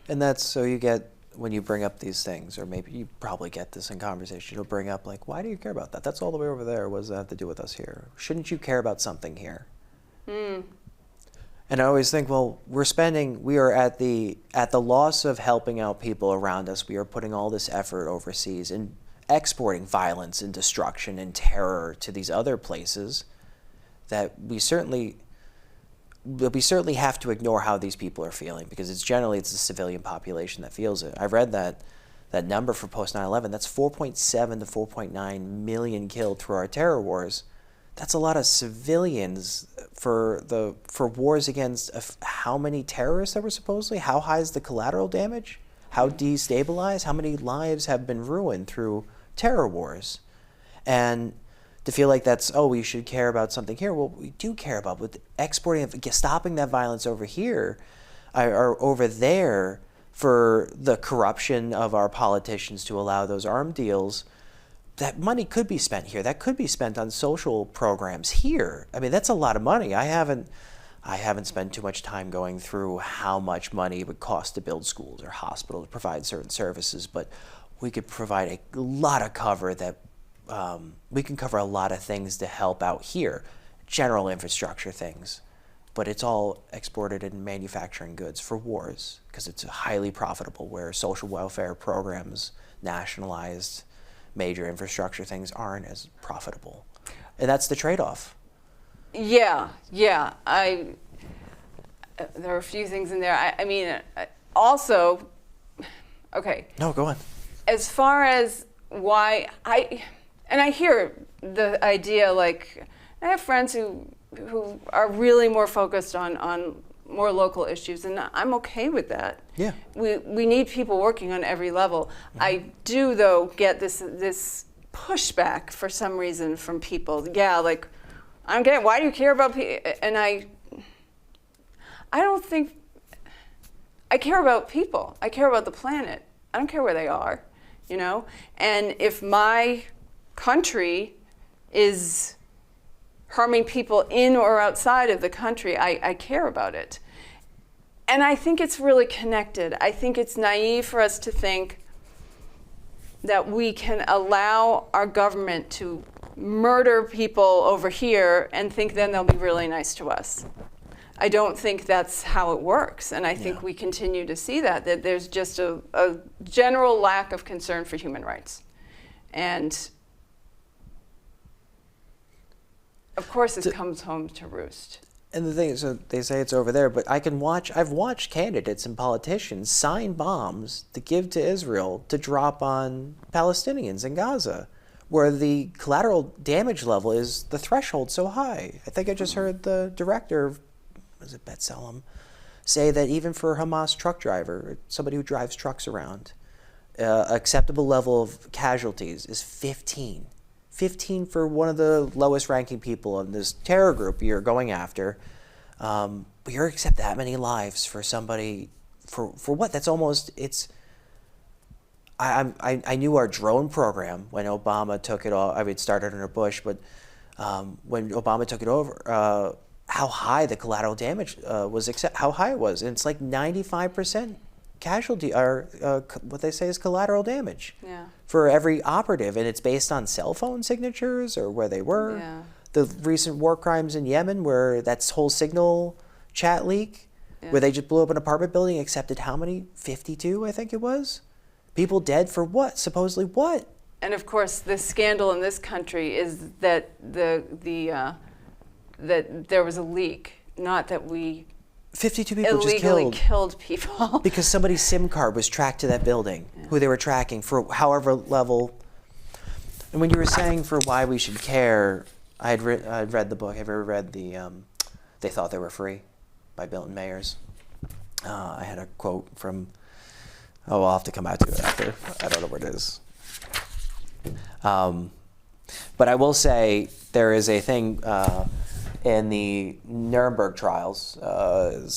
And that's so you get, when you bring up these things, or maybe you probably get this in conversation, you'll bring up like, why do you care about that? That's all the way over there. What does that have to do with us here? Shouldn't you care about something here? And I always think, well, we are at the loss of helping out people around us. We are putting all this effort overseas and exporting violence and destruction and terror to these other places that we certainly have to ignore how these people are feeling, because it's the civilian population that feels it. I read that number for post 9/11, that's 4.7 to 4.9 million killed through our terror wars. That's a lot of civilians for wars against how many terrorists there were supposedly? How high is the collateral damage? How destabilized? How many lives have been ruined through terror wars? And to feel like we should care about something here. Well, we do care about with exporting, stopping that violence over here, or over there, for the corruption of our politicians to allow those arm deals. That money could be spent here. That could be spent on social programs here. I mean, that's a lot of money. I haven't spent too much time going through how much money it would cost to build schools or hospitals, to provide certain services, but we could provide a lot of cover that we can cover a lot of things to help out here, general infrastructure things, but it's all exported in manufacturing goods for wars because it's highly profitable, where social welfare programs, nationalized major infrastructure things aren't as profitable. And that's the trade-off. Yeah. There are a few things in there. I mean, also, okay. No, go on. As far as why I hear the idea, like, I have friends who are really more focused on more local issues, and I'm okay with that. Yeah. We need people working on every level. Mm-hmm. I do, though, get this pushback for some reason from people. Yeah, like, I don't get it. Why do you care about people? And I don't think, I care about people. I care about the planet. I don't care where they are, you know? And if my country is harming people in or outside of the country, I care about it. And I think it's really connected. I think it's naive for us to think that we can allow our government to murder people over here and think then they'll be really nice to us. I don't think that's how it works. And I think we continue to see that there's just a general lack of concern for human rights. And of course, it comes home to roost. And the thing is, so they say it's over there, but I've watched candidates and politicians sign bombs to give to Israel to drop on Palestinians in Gaza, where the collateral damage level is the threshold so high. I think I just heard the director, was it Betzelem, say that even for a Hamas truck driver, somebody who drives trucks around, acceptable level of casualties is 15. 15 for one of the lowest ranking people in this terror group you're going after. But you're accept that many lives for somebody for what? That's almost, it's, I knew our drone program when Obama took it all. I mean, it started under Bush, but when Obama took it over, how high the collateral damage was, how high it was. And it's like 95% casualty, or what they say is collateral damage for every operative. And it's based on cell phone signatures or where they were. Yeah. The recent war crimes in Yemen, where that's whole signal chat leak, where they just blew up an apartment building, accepted how many? 52, I think it was. People dead for what? Supposedly what? And of course, the scandal in this country is that that there was a leak, not that we 52 people illegally just killed people. because somebody's SIM card was tracked to that building, who they were tracking for however level. And when you were saying for why we should care, I'd read the book. Have you ever read the They Thought They Were Free by Milton Mayers? I had a quote from, I'll have to come out to it after. I don't know where it is. But I will say there is a thing in the Nuremberg trials.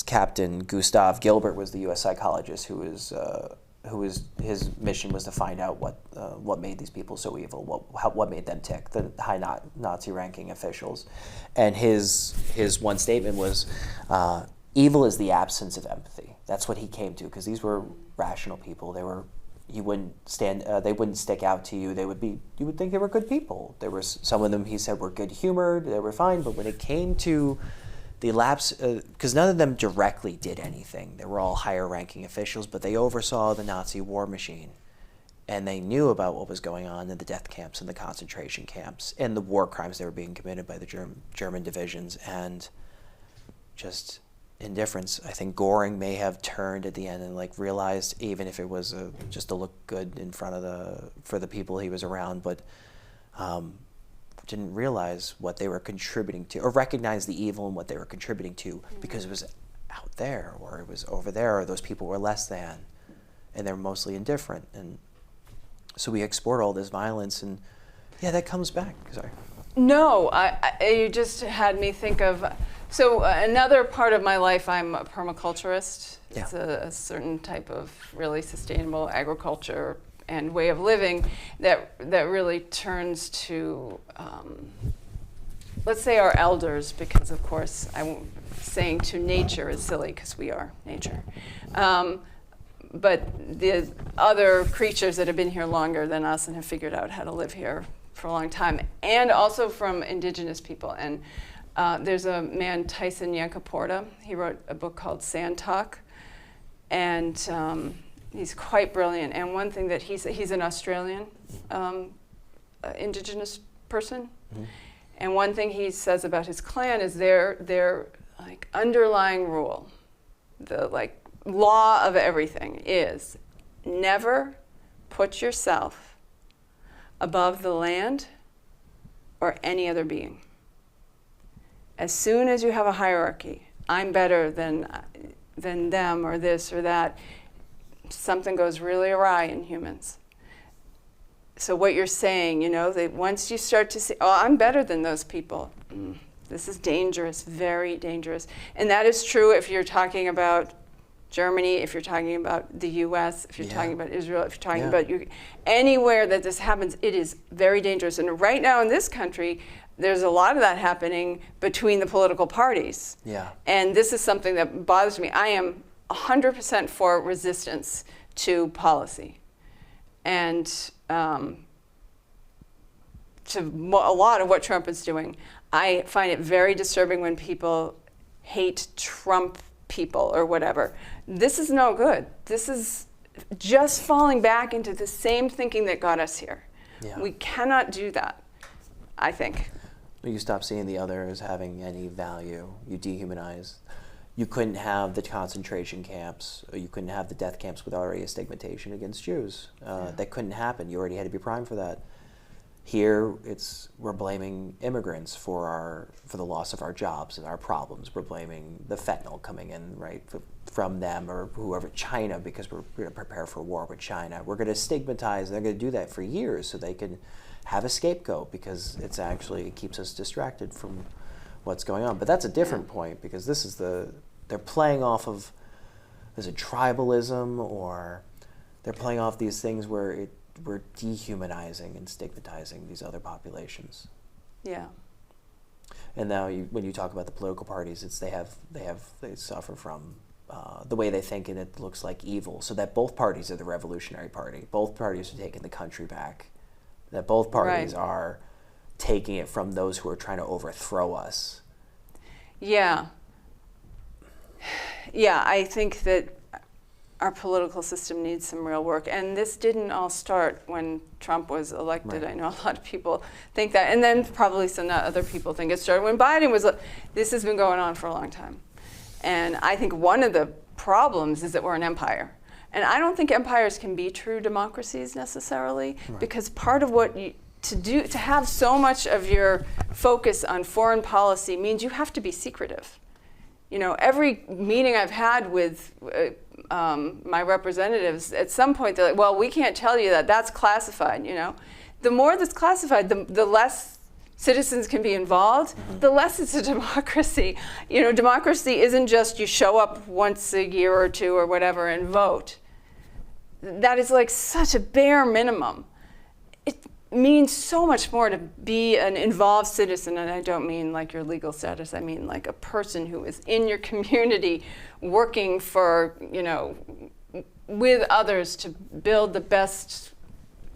Captain Gustav Gilbert was the U.S. psychologist who was his mission was to find out what made these people so evil, what made them tick, the high Nazi ranking officials, and his one statement was, evil is the absence of empathy. That's what he came to, because these were rational people. They wouldn't stick out to you. You would think they were good people. There were some of them, he said, were good humored. They were fine, but when it came to the lapse, because none of them directly did anything. They were all higher ranking officials, but they oversaw the Nazi war machine. And they knew about what was going on in the death camps and the concentration camps and the war crimes that were being committed by the German divisions, and just indifference. I think Göring may have turned at the end and realized, even if it was just to look good in front of for the people he was around, but didn't realize what they were contributing to, or recognize the evil in what they were contributing to, because it was out there, or it was over there, or those people were less than, and they're mostly indifferent. And so we export all this violence, and that comes back. Sorry. No, you just had me think of, so another part of my life, I'm a permaculturist. It's a certain type of really sustainable agriculture and way of living that really turns to, let's say, our elders, because of course saying to nature is silly, because we are nature. But the other creatures that have been here longer than us and have figured out how to live here for a long time, and also from indigenous people. And there's a man, Tyson Yunkaporta. He wrote a book called Sand Talk, and he's quite brilliant. And one thing that he's an Australian indigenous person, and one thing he says about his clan is their underlying rule, the law of everything is never put yourself above the land or any other being. As soon as you have a hierarchy, I'm better than them or this or that, something goes really awry in humans. So what you're saying, that once you start to see, I'm better than those people, this is dangerous, very dangerous. And that is true if you're talking about Germany, if you're talking about the US, if you're talking about Israel, if you're talking about anywhere that this happens, it is very dangerous. And right now in this country, there's a lot of that happening between the political parties. Yeah. And this is something that bothers me. I am 100% for resistance to policy. And to a lot of what Trump is doing. I find it very disturbing when people hate Trump people or whatever. This is no good. This is just falling back into the same thinking that got us here. Yeah. We cannot do that, I think. You stop seeing the other as having any value. You dehumanize. You couldn't have the concentration camps, or you couldn't have the death camps without already a stigmatization against Jews. That couldn't happen. You already had to be primed for that. Here, we're blaming immigrants for the loss of our jobs and our problems. We're blaming the fentanyl coming in, right, from them or whoever, China, because we're going to prepare for war with China. We're going to stigmatize, and they're going to do that for years so they can have a scapegoat, because it keeps us distracted from what's going on. But that's a different point, because this is they're playing off of is it tribalism, or they're playing off these things where we're dehumanizing and stigmatizing these other populations. Yeah. And now, when you talk about the political parties, they suffer from the way they think, and it looks like evil. So that both parties are the Revolutionary Party. Both parties are taking the country back. That both parties are taking it from those who are trying to overthrow us. Yeah. Yeah, I think that our political system needs some real work. And this didn't all start when Trump was elected. Right. I know a lot of people think that. And then probably some other people think it started when Biden was. This has been going on for a long time. And I think one of the problems is that we're an empire. And I don't think empires can be true democracies necessarily, because part of what to have so much of your focus on foreign policy means you have to be secretive. You know, every meeting I've had with my representatives, at some point they're like, well, we can't tell you that, that's classified, you know. The more that's classified, the less citizens can be involved, the less it's a democracy. You know, democracy isn't just you show up once a year or two or whatever and vote. That is like such a bare minimum. It means so much more to be an involved citizen, and I don't mean like your legal status, I mean like a person who is in your community working for, you know, with others to build the best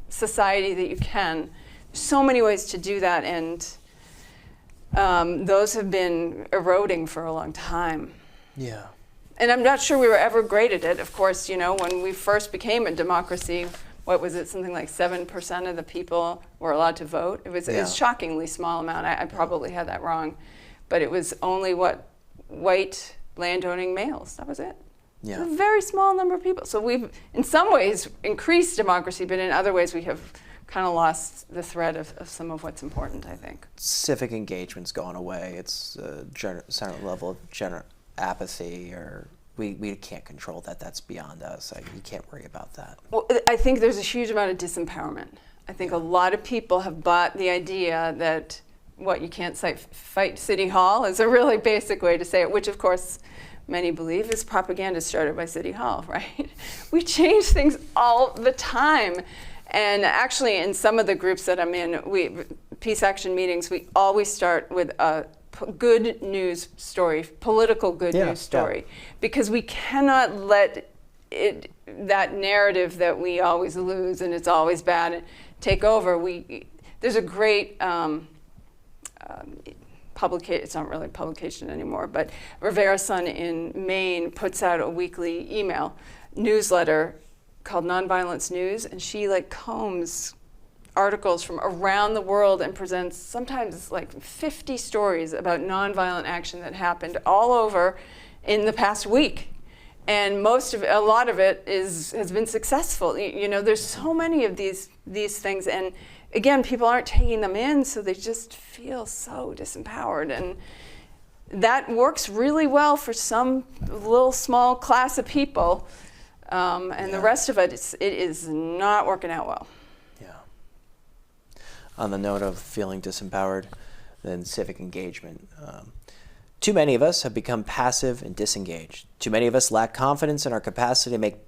society that you can. So many ways to do that, and those have been eroding for a long time. Yeah. And I'm not sure we were ever great at it. Of course, you know, when we first became a democracy, what was it, something like 7% of the people were allowed to vote? It was a shockingly small amount. I probably had that wrong. But it was only, white landowning males. That was it. Yeah. A very small number of people. So we've, in some ways, increased democracy, but in other ways we have kind of lost the thread of some of what's important, I think. Civic engagement's gone away. It's a certain level of apathy, or we can't control that. That's beyond us. You can't worry about that. Well, I think there's a huge amount of disempowerment. I think a lot of people have bought the idea that you can't fight City Hall is a really basic way to say it, which of course many believe is propaganda started by City Hall, right? We change things all the time. And actually in some of the groups that I'm in, peace action meetings, we always start with a good news story, political good news story, because we cannot let that narrative that we always lose and it's always bad take over. There's a great publication, it's not really a publication anymore, but Rivera's son in Maine puts out a weekly email newsletter called Nonviolence News, and she combs articles from around the world and presents sometimes 50 stories about nonviolent action that happened all over in the past week. And a lot of it has been successful. You know, there's so many of these things, and again, people aren't taking them in, so they just feel so disempowered. And that works really well for some little small class of people, and the rest of it is not working out well. On the note of feeling disempowered, then civic engagement. Too many of us have become passive and disengaged. Too many of us lack confidence in our capacity to make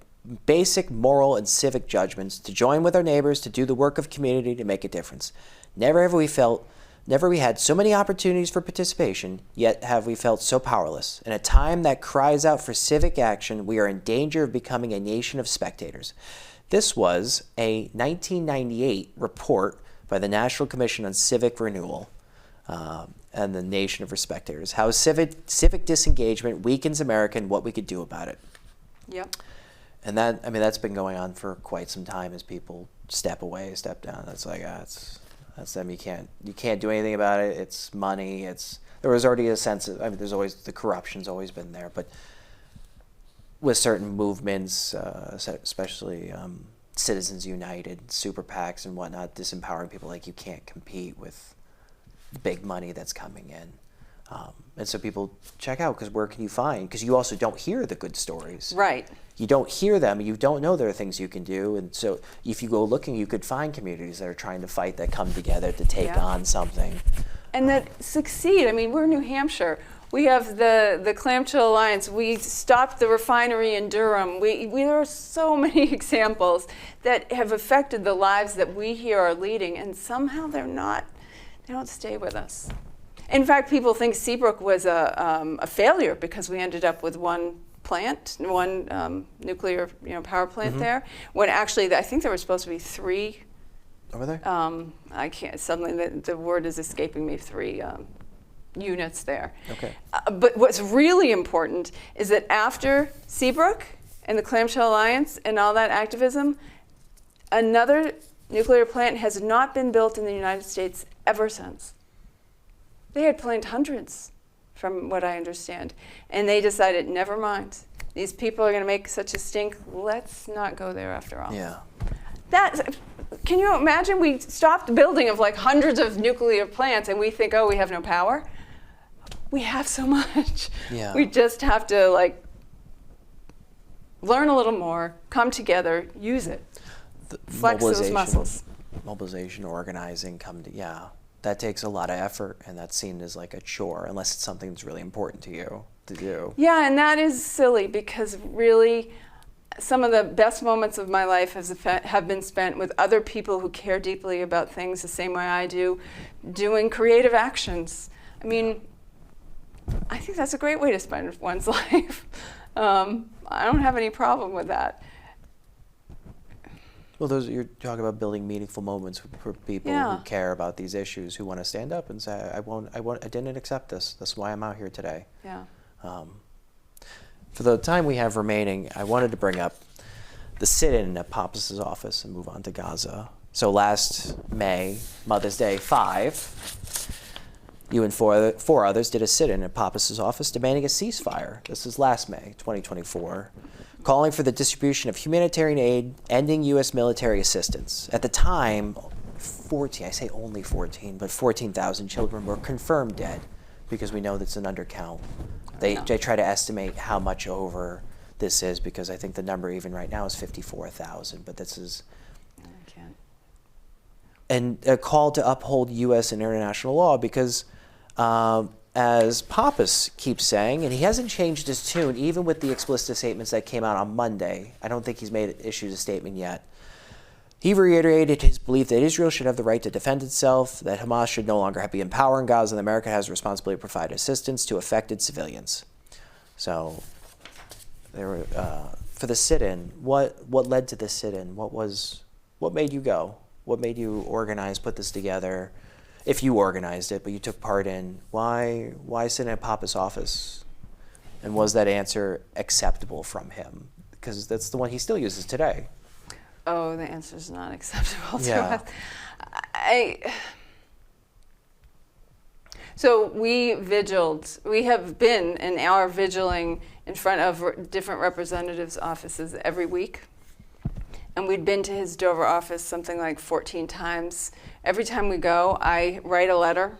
basic moral and civic judgments, to join with our neighbors, to do the work of community, to make a difference. Never have we had so many opportunities for participation, yet have we felt so powerless. In a time that cries out for civic action, we are in danger of becoming a nation of spectators. This was a 1998 report by the National Commission on Civic Renewal and the Nation of Spectators, how civic disengagement weakens America and what we could do about it. Yep. And that's been going on for quite some time as people step away, step down. That's that's them. You can't do anything about it. It's money. There was already a sense of, there's always, the corruption's always been there, but with certain movements, especially Citizens United, super PACs and whatnot, disempowering people, you can't compete with the big money that's coming in. And so people check out, because where can you find? Because you also don't hear the good stories. Right. You don't hear them. You don't know there are things you can do. And so if you go looking, you could find communities that are trying to fight, that come together to take on something. And that succeed. I mean, we're New Hampshire. We have the Clamshell Alliance. We stopped the refinery in Durham. There are so many examples that have affected the lives that we here are leading, and somehow they don't stay with us. In fact, people think Seabrook was a failure because we ended up with one plant, one nuclear power plant there, when actually I think there were supposed to be 3. Over there? I can't, suddenly the word is escaping me, 3 units there. Okay. But what's really important is that after Seabrook and the Clamshell Alliance and all that activism, another nuclear plant has not been built in the United States ever since. They had planned hundreds, from what I understand, and they decided, never mind. These people are going to make such a stink. Let's not go there after all. Yeah. Can you imagine? We stopped the building of like hundreds of nuclear plants, and we think, oh, we have no power. We have so much. Yeah. We just have to like learn a little more, come together, use it, flex those muscles. Mobilization, organizing, that takes a lot of effort, and that's seen as like a chore, unless it's something that's really important to you to do. Yeah, and that is silly because really some of the best moments of my life have been spent with other people who care deeply about things the same way I do, doing creative actions. I mean, I think that's a great way to spend one's life. I don't have any problem with that. Well, you're talking about building meaningful moments for people who care about these issues, who want to stand up and say, I didn't accept this. That's why I'm out here today. Yeah. For the time we have remaining, I wanted to bring up the sit-in at Pappas's office and move on to Gaza. So last May, Mother's Day 5, you and four others did a sit-in at Pappas's office demanding a ceasefire. This is last May, 2024. Calling for the distribution of humanitarian aid, ending U.S. military assistance. At the time, 14, I say only 14, but 14,000 children were confirmed dead because we know that's an undercount. They try to estimate how much over this is because I think the number even right now is 54,000, but this is... I can't. And a call to uphold U.S. and international law because as Pappas keeps saying, and he hasn't changed his tune, even with the explicit statements that came out on Monday. I don't think he's issued a statement yet. He reiterated his belief that Israel should have the right to defend itself, that Hamas should no longer be in power in Gaza, and America has a responsibility to provide assistance to affected civilians. So, there were, for the sit-in, what led to the sit-in? What made you go? What made you organize, put this together? If you organized it, but you took part in, why sit in Papa's office? And was that answer acceptable from him? Because that's the one he still uses today. Oh, the answer is not acceptable to us. So we vigiled. We have been and are vigiling in front of different representatives' offices every week. And we'd been to his Dover office something like 14 times. Every time we go, I write a letter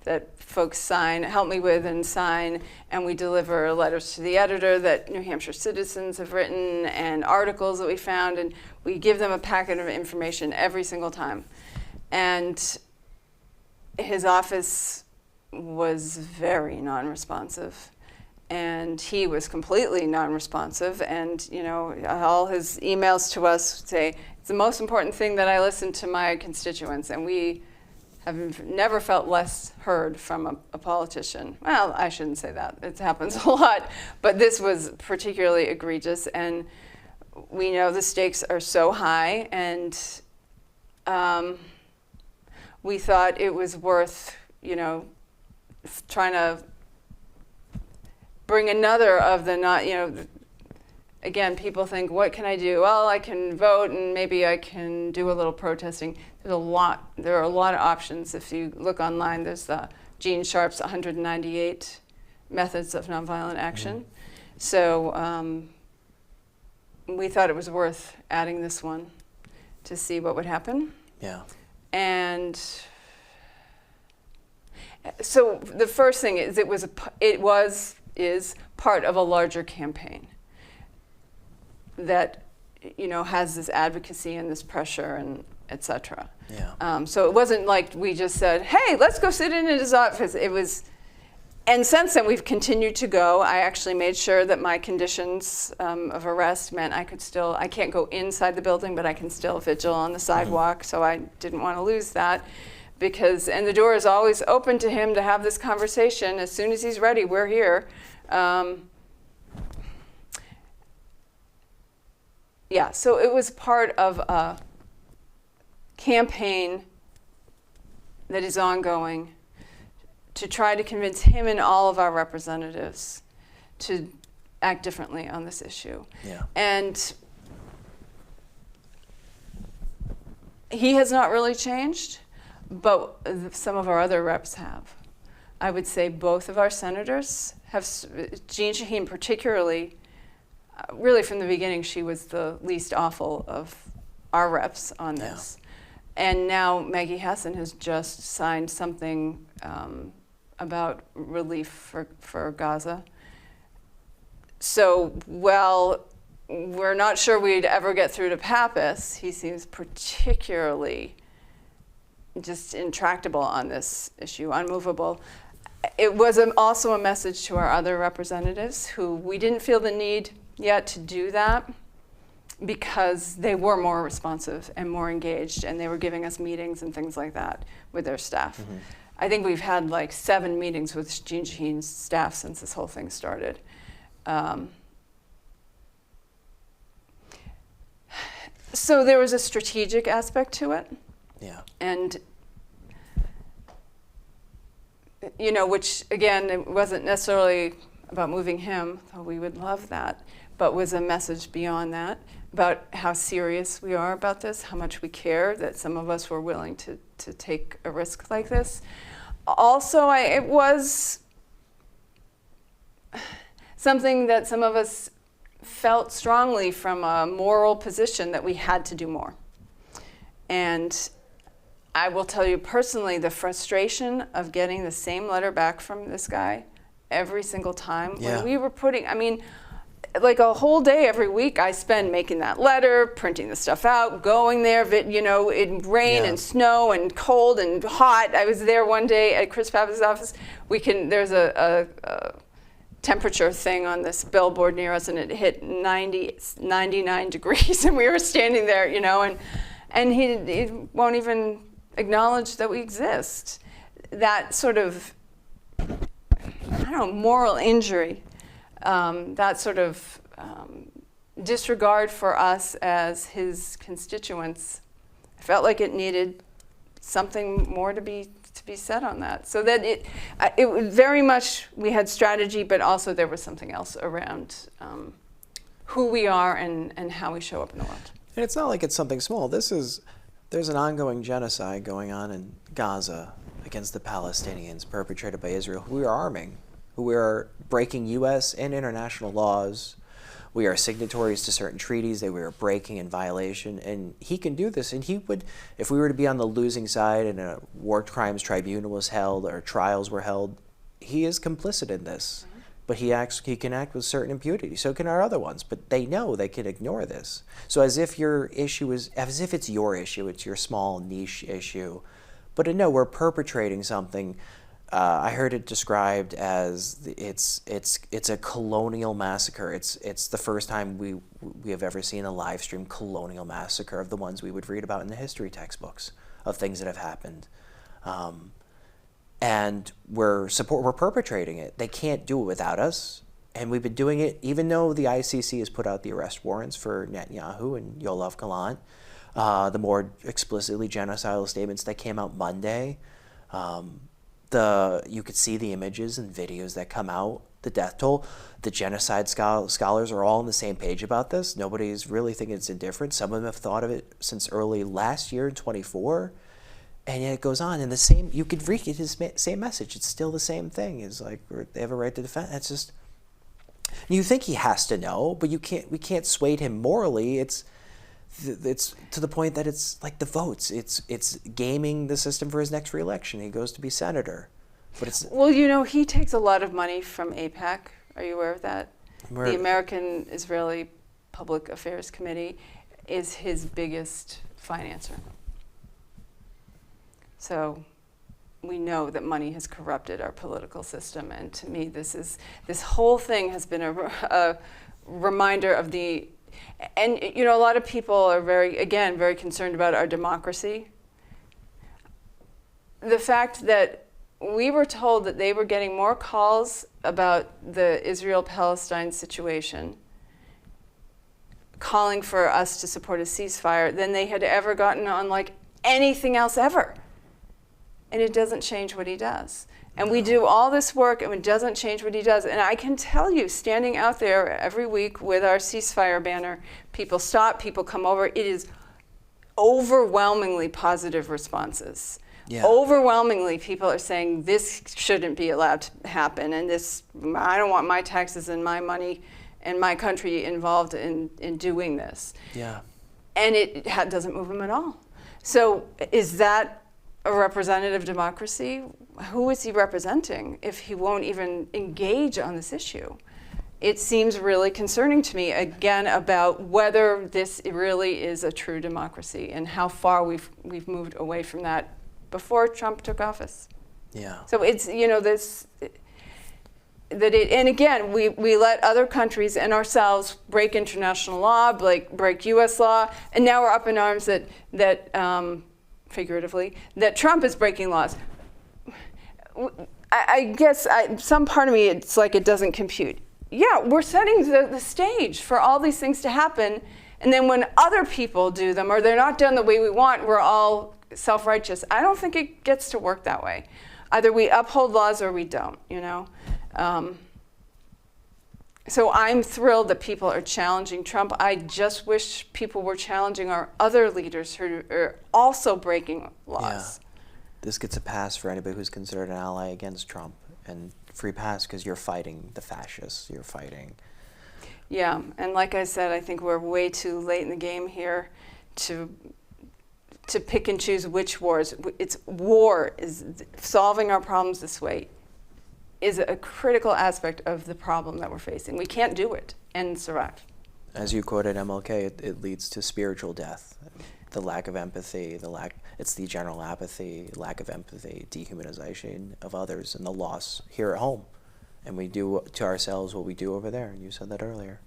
that folks help me with and sign, and we deliver letters to the editor that New Hampshire citizens have written and articles that we found, and we give them a packet of information every single time. And his office was very non-responsive. And he was completely non-responsive, and all his emails to us say, it's the most important thing that I listen to my constituents, and we have never felt less heard from a politician. Well, I shouldn't say that. It happens a lot, but this was particularly egregious, and we know the stakes are so high, and we thought it was worth, trying to bring another of the again, people think, what can I do? Well, I can vote and maybe I can do a little protesting. There are a lot of options. If you look online, there's Gene Sharp's 198 methods of nonviolent action. Mm-hmm. So we thought it was worth adding this one to see what would happen. Yeah. And so the first thing is is part of a larger campaign that has this advocacy and this pressure and et cetera. Yeah. So it wasn't like we just said, hey, let's go sit in his office. It was And since then, we've continued to go. I actually made sure that my conditions of arrest meant I can't go inside the building, but I can still vigil on the sidewalk. So I didn't want to lose that, and the door is always open to him to have this conversation. As soon as he's ready, we're here. Yeah, so it was part of a campaign that is ongoing to try to convince him and all of our representatives to act differently on this issue. Yeah. And he has not really changed, but some of our other reps have. I would say both of our senators have, Jean Shaheen particularly, really from the beginning, she was the least awful of our reps on this. And now Maggie Hassan has just signed something about relief for Gaza. So, well, we're not sure we'd ever get through to Pappas. He seems particularly just intractable on this issue, unmovable. It was also a message to our other representatives who we didn't feel the need yet to do that because they were more responsive and more engaged, and they were giving us meetings and things like that with their staff. Mm-hmm. I think we've had like 7 meetings with Jean Shaheen's staff since this whole thing started. So there was a strategic aspect to it. Yeah. And, which again, it wasn't necessarily about moving him, though we would love that, but was a message beyond that about how serious we are about this, how much we care, that some of us were willing to take a risk like this. Also, it was something that some of us felt strongly from a moral position that we had to do more. And I will tell you personally, the frustration of getting the same letter back from this guy every single time. Yeah. When we were like a whole day every week I spend making that letter, printing the stuff out, going there, in rain and snow and cold and hot. I was there one day at Chris Pappas' office. There's a temperature thing on this billboard near us, and it hit 99 degrees, and we were standing there, and he won't even acknowledge that we exist. That sort of, moral injury, that sort of disregard for us as his constituents, I felt like it needed something more to be said on that. So that it was very much, we had strategy, but also there was something else around who we are and how we show up in the world. And it's not like it's something small. There's an ongoing genocide going on in Gaza against the Palestinians perpetrated by Israel, who we are arming, who we are breaking U.S. and international laws. We are signatories to certain treaties that we are breaking in violation. And he can do this. And he would, if we were to be on the losing side and a war crimes tribunal was held or trials were held, he is complicit in this. Mm-hmm. But he can act with certain impunity. So can our other ones. But they know they can ignore this. So as if it's your issue, it's your small niche issue. But no, we're perpetrating something. I heard it described as it's a colonial massacre. It's the first time we have ever seen a live stream colonial massacre of the ones we would read about in the history textbooks of things that have happened, and we're perpetrating it. They can't do it without us, and we've been doing it even though the ICC has put out the arrest warrants for Netanyahu and Yoav Gallant, the more explicitly genocidal statements that came out Monday. You could see the images and videos that come out, the death toll. The genocide scholars are all on the same page about this. Nobody's really thinking it's indifferent. Some of them have thought of it since early last year in 24. And yet it goes on. And you could read it as same message. It's still the same thing. It's like they have a right to defend. It's just, you think he has to know, but we can't sway him morally. It's to the point that it's like the votes. It's gaming the system for his next reelection. He goes to be senator, but it's he takes a lot of money from AIPAC. Are you aware of that? The American Israeli Public Affairs Committee is his biggest financer. So we know that money has corrupted our political system. And to me, this whole thing has been a reminder of the, and you know, a lot of people are very concerned about our democracy. The fact that we were told that they were getting more calls about the Israel-Palestine situation, calling for us to support a ceasefire, than they had ever gotten on like anything else ever. And it doesn't change what he does. And we do all this work and it doesn't change what he does. And I can tell you, standing out there every week with our ceasefire banner, people stop, people come over. It is overwhelmingly positive responses. Yeah. Overwhelmingly, people are saying this shouldn't be allowed to happen, and this, I don't want my taxes and my money and my country involved in doing this. Yeah. And it doesn't move them at all. So is that a representative democracy? Who is he representing if he won't even engage on this issue? It seems really concerning to me, again, about whether this really is a true democracy and how far we've moved away from that before Trump took office. Yeah. So it's, you know, this, and again, we let other countries and ourselves break international law, break U.S. law, and now we're up in arms that figuratively, that Trump is breaking laws. I guess some part of me, it's like it doesn't compute. Yeah, we're setting the stage for all these things to happen, and then when other people do them, or they're not done the way we want, we're all self-righteous. I don't think it gets to work that way. Either we uphold laws or we don't, you know? So I'm thrilled that people are challenging Trump. I just wish people were challenging our other leaders who are also breaking laws. Yeah. This gets a pass for anybody who's considered an ally against Trump, and free pass because you're fighting the fascists. You're fighting. Yeah, and like I said, I think we're way too late in the game here to pick and choose which wars. It's war is solving our problems this way is a critical aspect of the problem that we're facing. We can't do it and survive. As you quoted MLK, it leads to spiritual death. The lack of empathy, it's the general apathy, lack of empathy, dehumanization of others, and the loss here at home. And we do to ourselves what we do over there, and you said that earlier.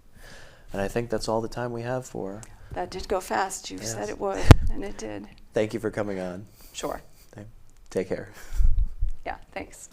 And I think that's all the time we have for. That did go fast. You said it would, and it did. Thank you for coming on. Sure. Take care. Yeah, thanks.